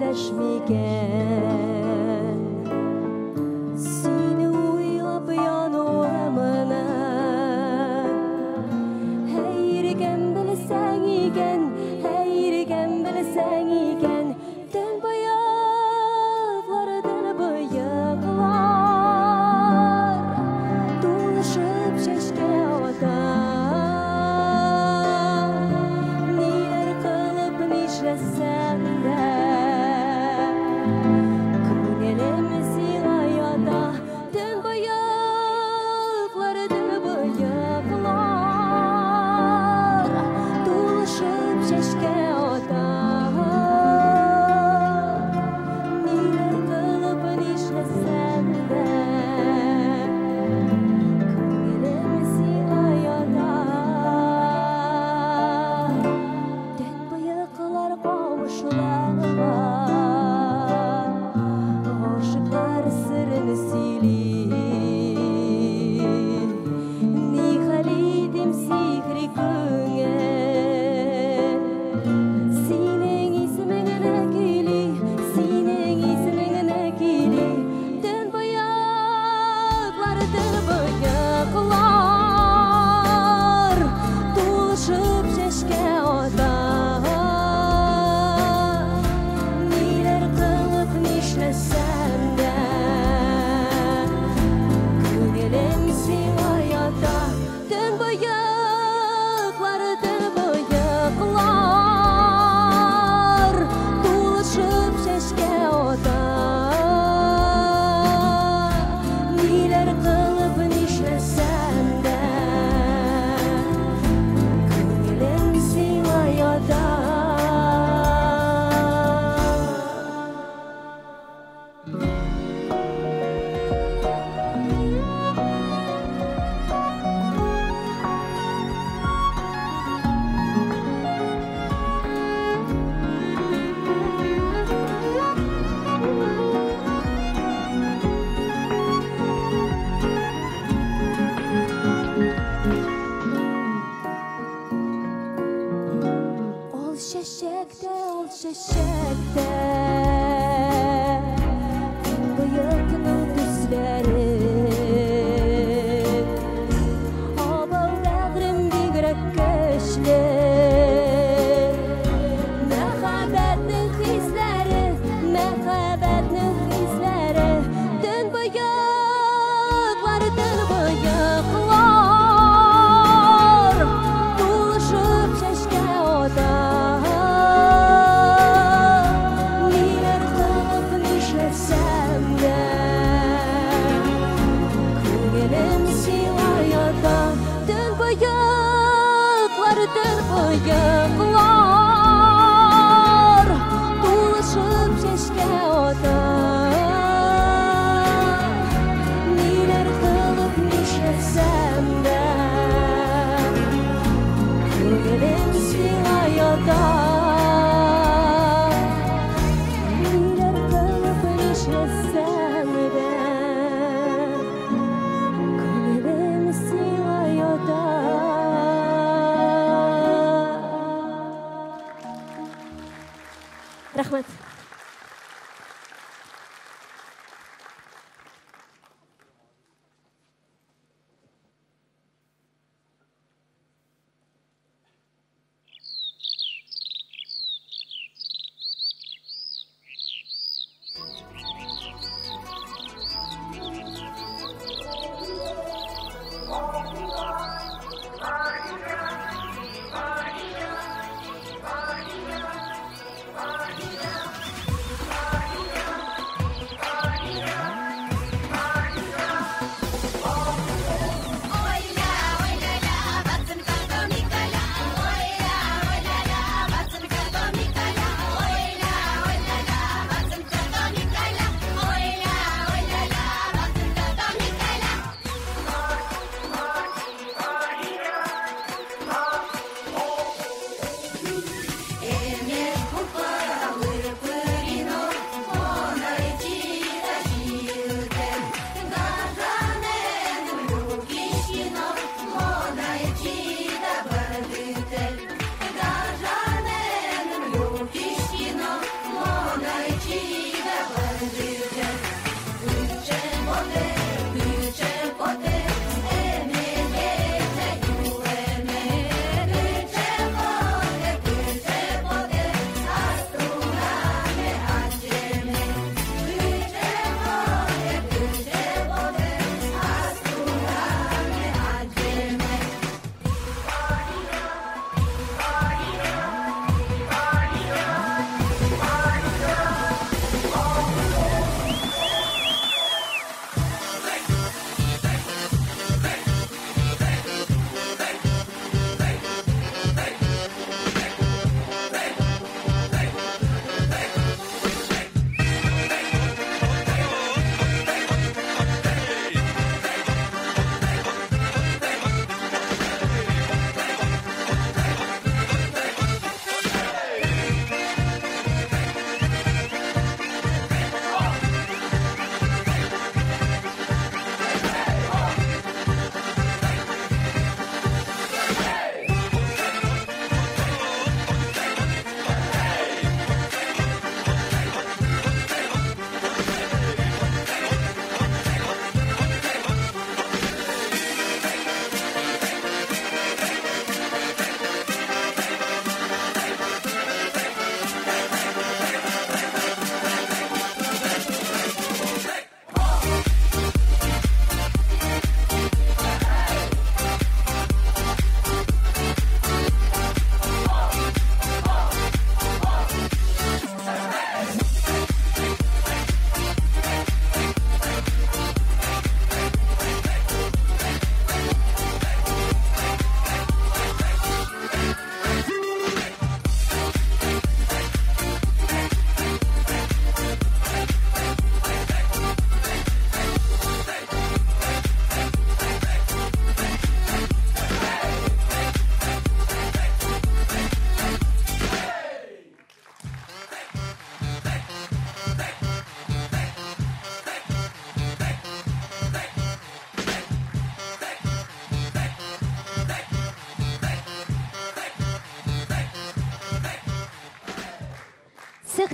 дәшмеген Сені ойлап януымына Әйірген білсәң екен Түн баяғлардан бұйықлар Тулышып шешке ота Нелер қылып нешлесәм дә Күңелім сыйлай ата Түн баяғлардан бұйықлар Тулышып шешке ота Рахмет.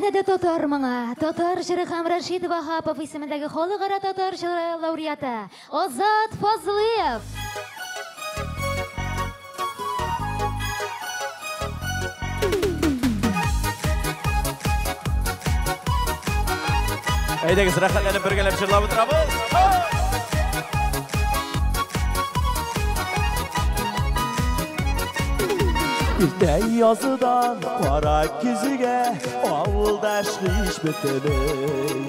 Әнә дә татар моңа. Татар җыры һәм Рәшид Вахапов исемендәге халыкара татар җыры лауреаты Азат Фазлыев. Әйдәгез, рәхәтләнеп бергәләп җырлап утырабыз. Иртә языдан кара күзгә авылдаш иш бетелей.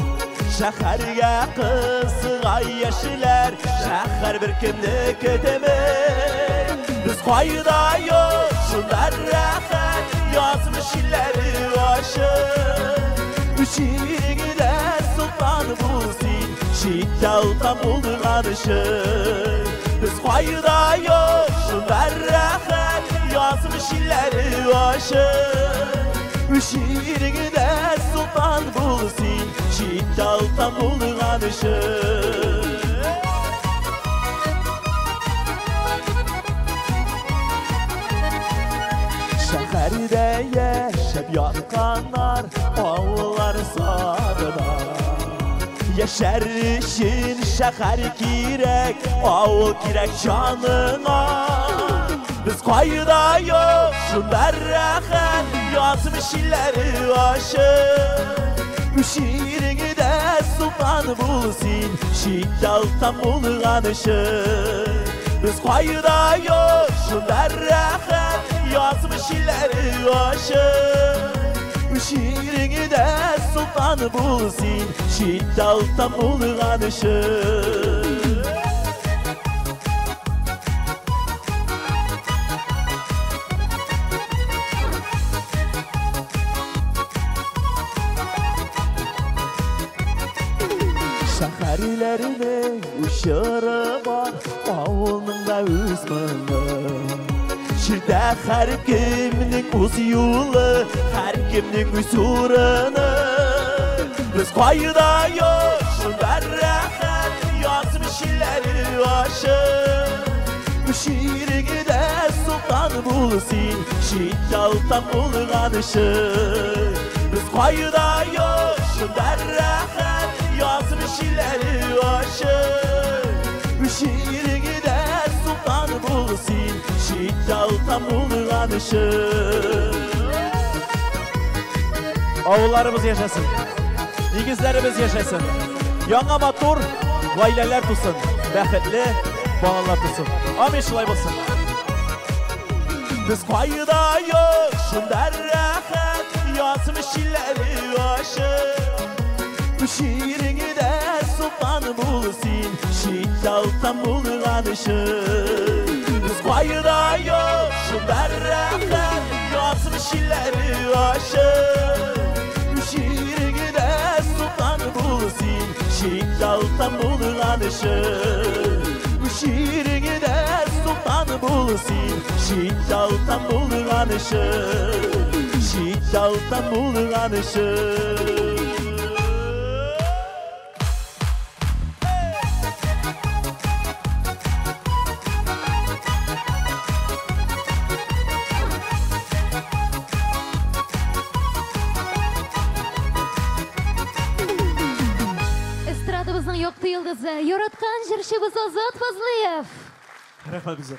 Шәһәргә кызыга яшьләр, шәһәр бер кемне көтәмәй. Без кайда юк, шунда рәхәт, язмыш илләре ашыр. Üşüğüne sultan bulsun, şiddetten bulduğanışır. Biz fayda yok, şunlar rahat, yazmış illeri aşır. Üşüğüne sultan bulsun, şiddetten bulduğanışır. Şəhərdə yaşab yatqanlar, ağlar sarılar. Yaşar üçün şəhər kirək, ağıl kirək canına. Biz qayda yox, şunlar rahat, yazmış illəri aşır. Üşüğündə sultan bulsun, şiddetten bulğanışır. Biz qayda yox, şunlar rahat, yazmış illəri aşır. Üşüğündə sultan bulsun, şiddetten bulğanışır. Şəhərlərinin uşarı var, ağılının da öz mını. Şirdə hər kimnin öz yolu, hər kimnin öz uğrunu. Biz qayda yox, şunda rahat, yazmış illəri aşır. Üşüğündə sultan bulsun, şiddetten bulğanışır. Biz qayda yox, şunda rahat, yazmış illəri aşır. Üşüğündə sultan bulsun, şiddetten bulğanışır. Avullarımız yaşasın, igizlerimiz yaşasın. Yana matur, aileler tutsun, bəxtli bağlar tutsun. Amin, şılay olsun. Biz qayda yox, şunda rahat, yazmış illəri aşır. Üşüğündə sultan bulsun, şiddetten bulğanışır. Biz qayda yox, şunda rahat, yazmış illəri aşır. Üşüğündə sultan bulsun, şiddetten bulğanışır. Üşüğündə sultan bulsun, şiddetten bulğanışır. Şiddetten bulğanışır. Yoqti yıldızı, yaratkan jırşımız Azat Fazlıyev. Rəhmət bizə.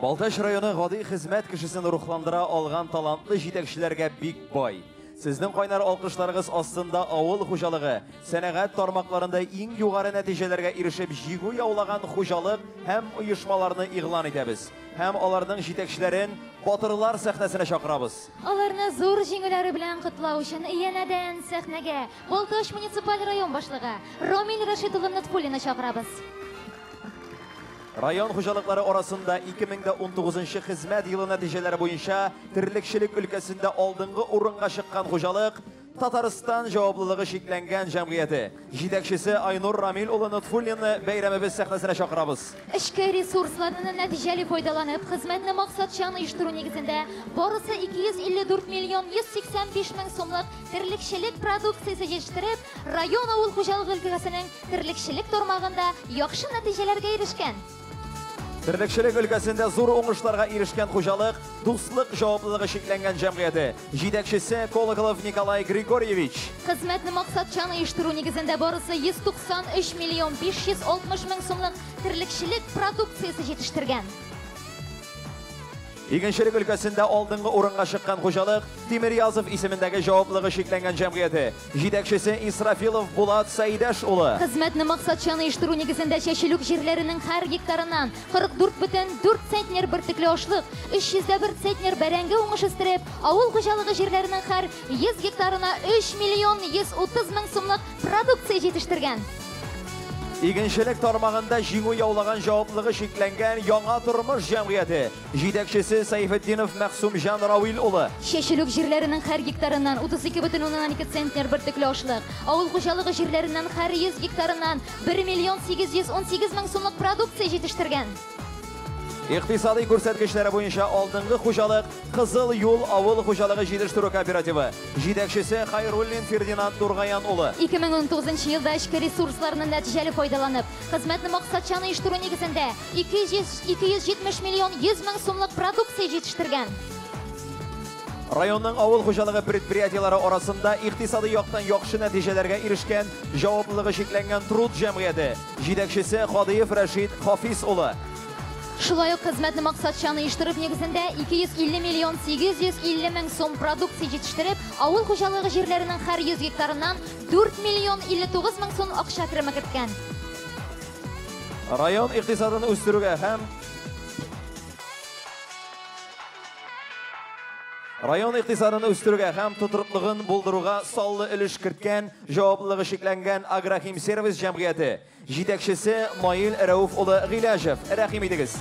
Baltaş rayonu gadi xizmət kişisini ruhlandıra alğan talantlı жетекçilərə big boy. Sizдің qaynar alqışlarınız астында авыл хуҗалыгы, сәнәгать тармакларында иң югары нәтиҗәләргә ирешеп җиңү яулаган хуҗалык һәм оешмаларны игълан итәбез. Һәм аларның җитәкчеләрен батырлар сәхнәсенә чакырабыз. Аларны зур җиңүләре белән котлау өчен янәдән сәхнәгә Балташ муниципаль район башлыгы Рамил Рашид улы Нәтфуллины чакырабыз. Район хуҗалыклары арасында 2019 хезмәт елы нәтиҗәләре буенча терлекчелек өлкәсендә алдынгы урынга чыккан хуҗалык Татарстан җаваплылыгы шикләнгән җәмгыяте. Җитәкчесе Айнур Рамил улы Нутфуллинны бәйрәмебез сәхнәсенә чакырабыз. Эшкә ресурсларны нәтиҗәле файдаланып, хезмәтне максатчан оештыру нигезендә барысы 254 миллион 185 мең сумлык терлекчелек продукциясе җитештереп, район авыл хуҗалыгы өлкәсенең терлекчелек тармагында яхшы нәтиҗәләргә ирешкән. Тірлікшілік өлкәсінде зур оңышларға ерішкен қожалық, дуслық жауаплылығы шекленген жәмғияты. Жетекшісі Колоколов Николай Григорьевич. Қызметні мақсатчан ұйыштыру негізінде барысы 193 миллион 560 мың сомлық тірлікшілік продукциясы жетіштірген. Игеншілік өлкәсінде алдыңғы орынға шыққан қожалық Тимирязов исеміндегі жауаплылығы шекленген жәмғияты. Жетекшісі Исрафилов Булат Саидаш ұлы. Қызметні мақсатчан ұйыштыру негізінде шешілік жерлерінің әр гектарынан 44,4 центнер біртіклі ашлық, 301 центнер бәрәңгі оңыш істіріп, ауыл қожалығы жерлерінің әр 100 гектарына 3 миллион 130 мың сомлық продукция жетіштірген. Игеншілік тармағында жеңу яулаған жауаплылығы шекленген яңа тұрмыш жәмғияты. Жетекшісі Сайфетдинов Мәхсум Жан Рауил ұлы. Шешілік жерлерінің әр гектарынан 32,2 центнер біртіклі ашлық, ауыл қожалығы жерлерінің әр 100 гектарынан 1 миллион 818 мың сомлық продукция жетіштірген. Иқтисади көрсәткечләре буенча алдыңғы хужалык Кызыл юл авыл хужалыгы җитештерү кооперативы. Җитәкчесе Хайруллин Фердинанд Тургаян улы. 2019 елда эчке ресурсларның нәтиҗәле файдаланып, хезмәтне максатчан оештыру нигезендә 270 миллион 100 мең сумлык продукция җитештергән. Районның авыл хужалыгы предприятиеләре арасында иктисади яктан яхшы нәтиҗәләргә ирешкән җаваплылыгы шикләнгән труд җәмгыяте. Җитәкчесе Хадиев Рәшид Хафиз улы. Шулай ук хезмәтне максатчан оештырып нигезендә 250 миллион 850 мең сум продукция җитештереп, авыл хуҗалыгы җирләренең һәр 100 гектарыннан 4 миллион 59 мең сум акча кереме керткән. Район иктисадын үстерүгә һәм Район иктисадын үстерүгә һәм тутырыклыгын булдыруга саллы өлеш керткән, җаваплылыгы шикләнгән Агрохим сервис җәмгыяте. Җитәкчесе Наил Рәүф улы Гыйләҗев. Рәхим итегез.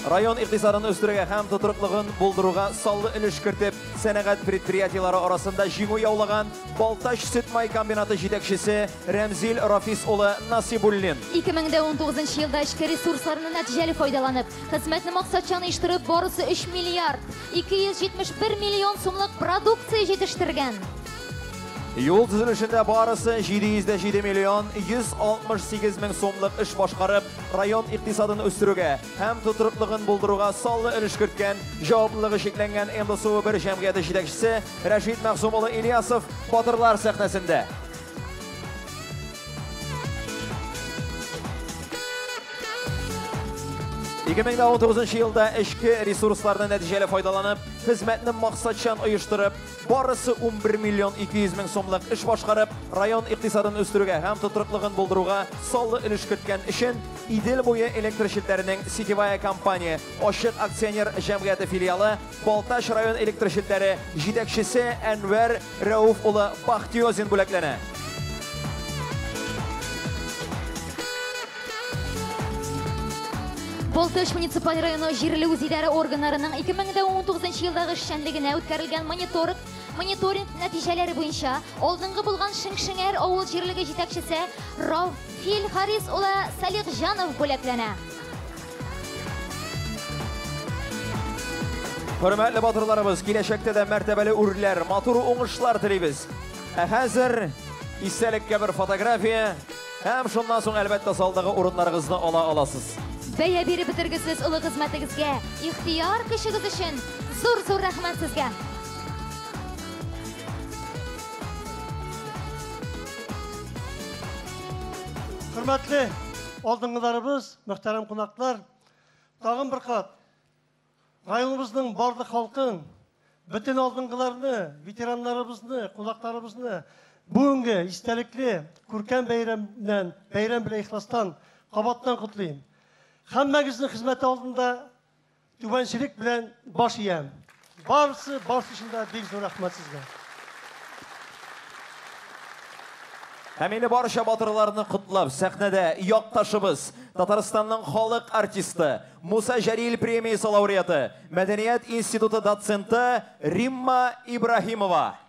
Район иктисадын үстерүгә һәм тутырыклыгын булдыруга саллы өлеш кертеп, сәнәгать предприятиеләре арасында җиңү яулаган Балтач сөт май комбинаты җитәкчесе Рәмзил Рафис улы Насибуллин. 2019 елда эчке ресурсларны нәтиҗәле файдаланып, хезмәтне максатчан оештырып, барысы 3 миллиард 271 миллион сумлык продукция җитештергән. Юл төзелешендә барысы 707 миллион 168 мең сумлык эш башкарып, район иктисадын үстерүгә һәм тутырыклыгын булдыруга саллы өлеш керткән, җаваплылыгы шикләнгән МДСУ-1 җәмгыяте җитәкчесе Рәшид Мәхсум улы Ильясов батырлар сәхнәсендә. 2019 елда эшке ресурсларны нәтиҗәле файдаланып, хезмәтне максатчан оештырып, барысы 11 миллион 200 мең сумлык эш башкарып, район иктисадын үстерүгә һәм тутырыклыгын булдыруга саллы өлеш керткән өчен Идел буе электр челтәренең Сетевая компания Ачык акционер җәмгыяте филиалы Балтач район электр челтәре җитәкчесе Әнвәр Рәүф улы Бахтиозин бүләкләнә. Балтач муниципаль районы җирле үзидарә органнарының 2019 елдагы эшчәнлегенә үткәрелгән мониторинг нәтиҗәләре буенча алдынгы булган Шиңшиңәр авыл җирлеге җитәкчесе Рафил Харис улы Салих Жанов бүләкләнә. Хөрмәтле батырларыбыз, киләчәктә дә мәртәбәле үрләр, матур уңышлар телибез. Хәзер истәлеккә бер фотография һәм шуннан соң әлбәттә салдагы урыннарыгызны ала аласыз. Бәя биреп бетергесез улы хезмәтегезгә, ихтияр кешегез өчен зур рәхмәт сезгә. Хөрмәтле алдыңгыларыбыз, мөхтәрәм кунаклар, тагын бер кат районыбызның барлык халкын, бөтен алдыңгыларны, ветераннарыбызны, кунакларыбызны бүгенге истәлекле күркәм бәйрәм белән ихластан кабаттан котлыйм. Һәммәгезнең хезмәте алдында түбәнчелек белән баш иям. Барысы өчен дә бик зур рәхмәт сезгә. Һәм барча батырларны котлап, сәхнәдә якташыбыз, Татарстанның халык артисты, Муса Җәлил премиясе лауреаты, Мәдәният институты доценты Римма Ибраһимова.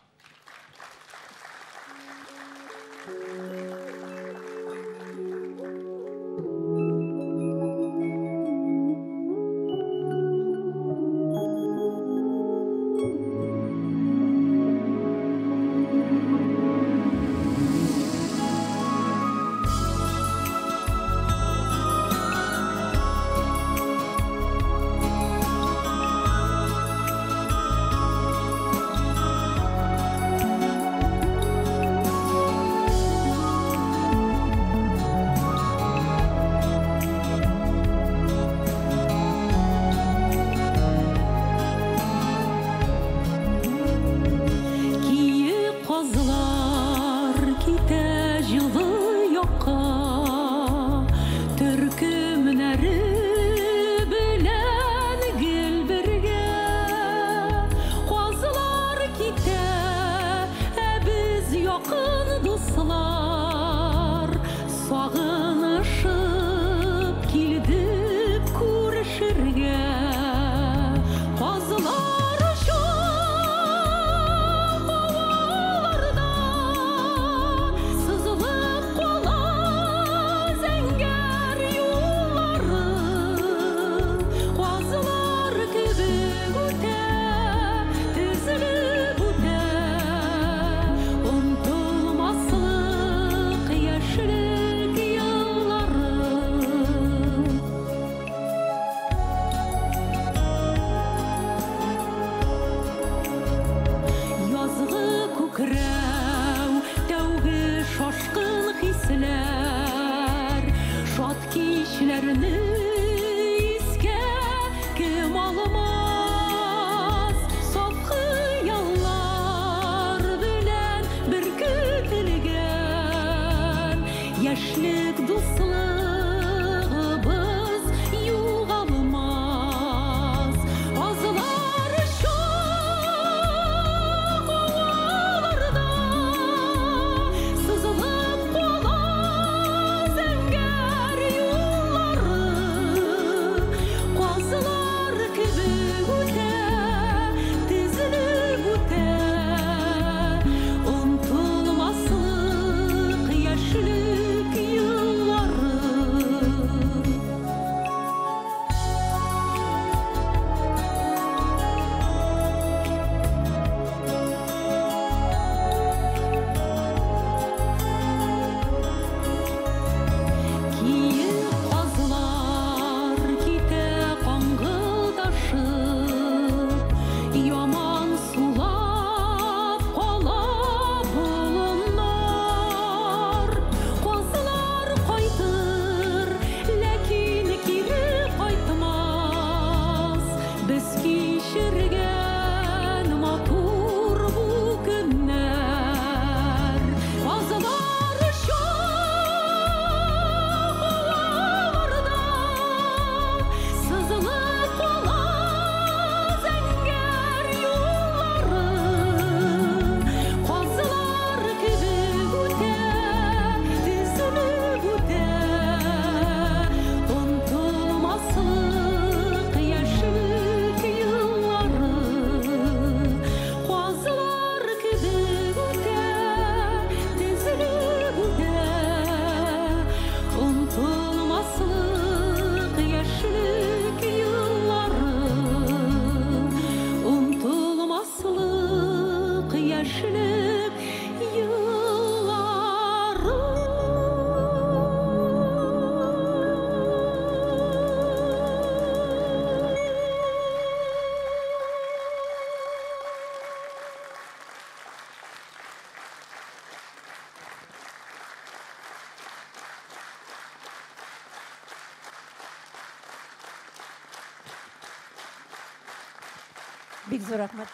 Бик зур рәхмәт.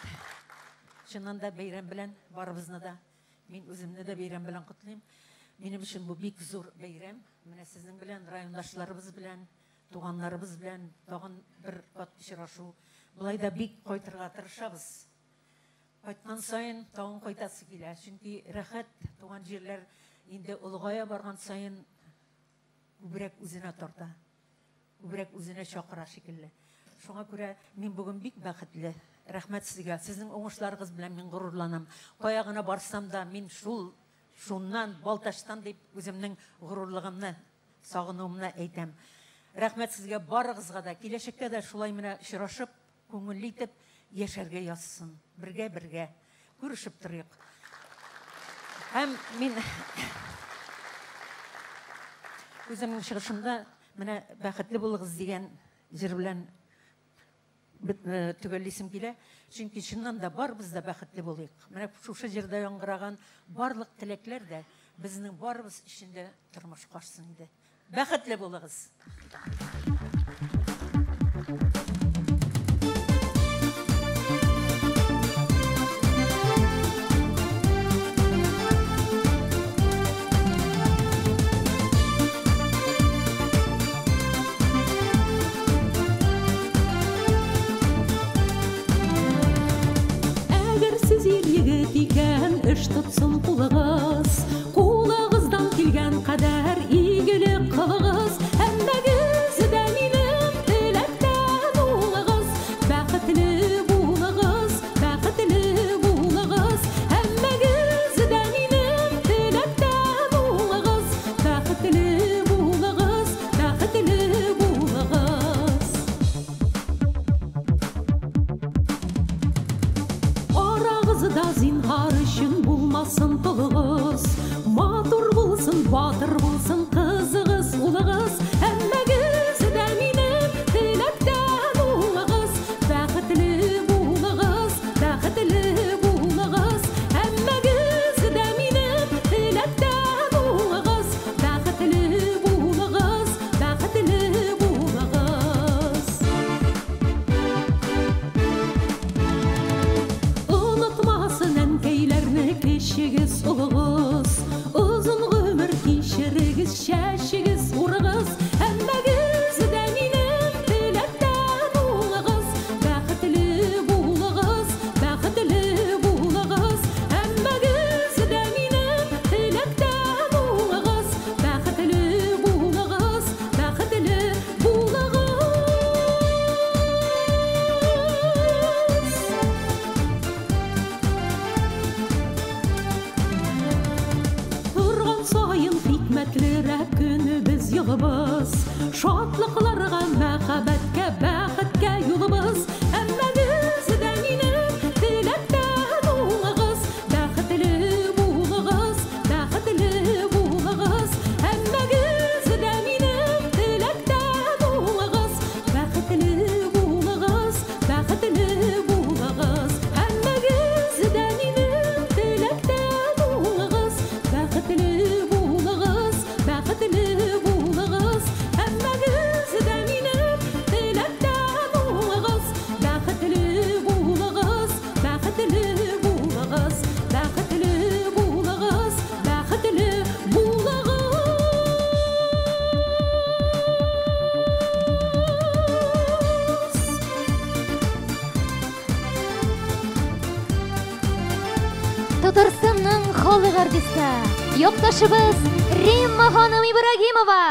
Шуннан да бәйрәм белән барыбызны да, мин үземне дә бәйрәм белән котлыйм. Минем өчен бу бик зур бәйрәм. Менә сезнең белән, райондашларыбыз белән, туганнарыбыз белән тагын бер кат очрашу. Булай да бик кайтырга тырышабыз. Кайткан сайын тагын кайтасы килә. Чөнки рәхәт туган җирләр инде улгая барган сайын күбрәк үзенә тарта. Күбрәк үзенә чакыра шикелле. Шуңа күрә мин бүген бик бәхетле. Рәхмәт сезгә. Сезнең уңышларыгыз белән мин горурланам. Кая гына барсам да мин шуннан Балташтан дип үземнең горурлыгымны, сагынуымны әйтәм. Рәхмәт сезгә барыгызга да. Киләчәктә дә шулай менә очрашып, күңелле итеп яшәргә язсын. Бергә күрешеп торыйк. Һәм мин үземнең чыгышымда менә бәхетле булыгыз дигән җыр белән төгәллисем килә. Чөнки чыннан да барыбыз да бәхетле булыйк. Менә шушы җирдә яңгыраган барлык теләкләр дә безнең барыбыз өчен дә тормыш карсын иде. Бәхетле булыгыз. Tutsun kulağızdan kilgen kader iyilik kılığız Həmməgiz dəminim diləkdən ulağız Bəxtli bulağız Həmməgiz dəminim diləkdən ulağız Bəxtli bulağız Orağızı da zinhar üçün bulmasın tılığız Matur bulsun, batır bulsun kızığız, ulağız Həmməgiz dəminim diləkdən ulağız Bəxtli bulağız Həmməgiz dəminim diləkdən ulağız Bəxtli bulağız Unutmasın ənkeylərini keşigiz ulağız Uzun ömür kişirigiz, şəşigiz, urağız Həmməgiz dəminim diləkdən ulağız Bəxtli bulağız Həmməgiz dəminim diləkdən ulağız Bəxtli bulağız Turğan sayın hikmətlirə günü biz yığыбыз Şadlıqlarga, məxəbətkə, bəxətkə yolubuz Həmməgiz dəminim diləkdən ulağız Bəxtli bulağız Həmməgiz dəminim diləkdən ulağız Bəxtli bulağız Həmməgiz dəminim diləkdən ulağız Bəxtli bulağız Həmməgiz dəminim diləkdən ulağız Bəxtli bulağız Татарстанның халық артисты, якташыбыз Римма ханым Ибрагимова.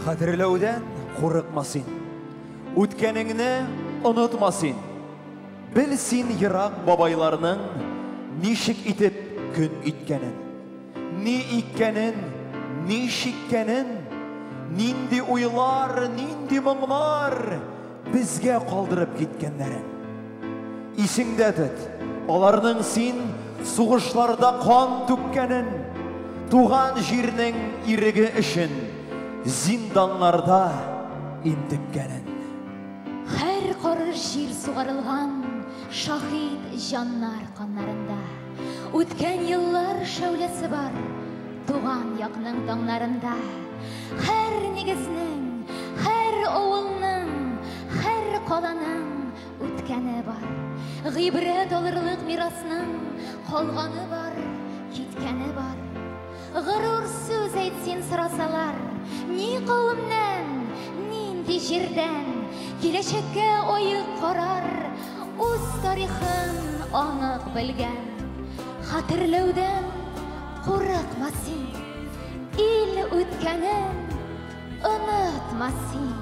Қадірлеуден қорықмасын, өткеніңні ұнытмасын. Білсін Ирақ бабайларының нишік итіп күн иткенін. Ни иккенін, ни шиккенін, нинди уйлар, нинди мұңлар, безгә калдырып киткәннәрен. Исеңдә тот, аларның син сугышларда кан түккәнен, туган җирнең иреге өчен зинданнарда интеккәнен. Һәр карыр җир сугарылган шаһид җаннар каннарында. Үткән еллар шәүләсе бар туган якның таңнарында. Һәр нигезнең, һәр авылның, һәр каланың үткәне бар. Гыйбрәт алырлык мирасның калганы бар, киткәне бар. Гырур сүз әйтсен сорасалар, ни кавымнан, нинди җирдән, киләчәккә аек карар, үз тарихын анык белгән. Хәтерләүдән курыкма син, ил үткәнен онытма син.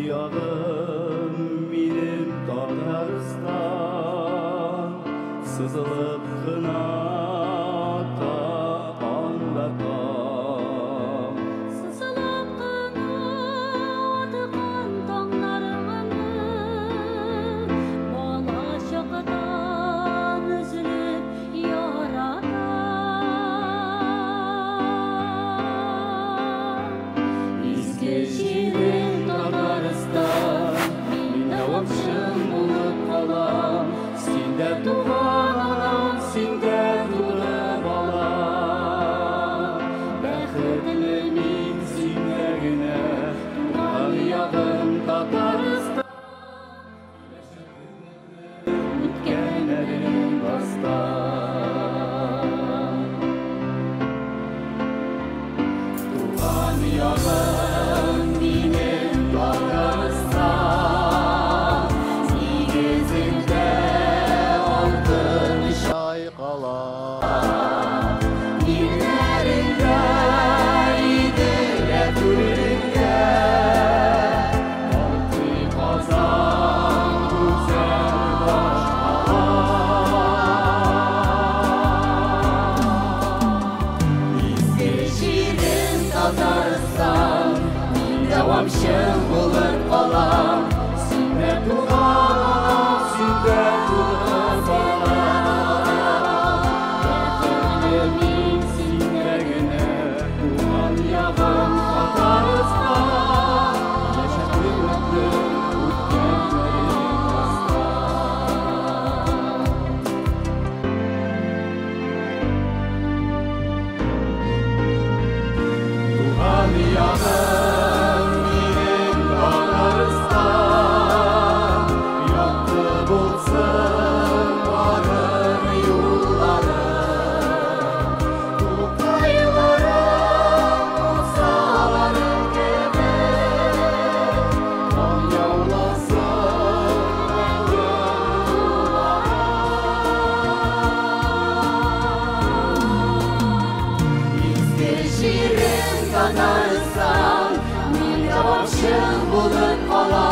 Yağım benim Tatarstan, sızılıp kınata anlatam. Sızılıp kınata kantanlarımın, bala şakadan üzülüp yaratam. İzgeçirin Tatarstan, min davamşım olup kalam. Sinde tuğan anam, sinde tuğan balam. Bәхетле мин синдә генә, туган ягым Татарстан. Үткәннәрен бастан. Туган ягым минем Татарстан. Нигезендә алтын чайкала. Илләрендә иделә түреңгә, алтын казан гүзәл башкала. Изге җирем Татарстан, мин дәвамчым булып калам. Синдә туган анам, синдә туган балам. Бәхетле мин синдә генә, туган ягым Татарстан. Яшәп үттем үткәннәрен бастан. Туган ягым минем Татарстан, якты булсын барыр юлларым. Тукайларым булсаларым кебек, кан яуласын мәңге юлларым. Изге җирем Татарстан, мин дәвамчым булып калам.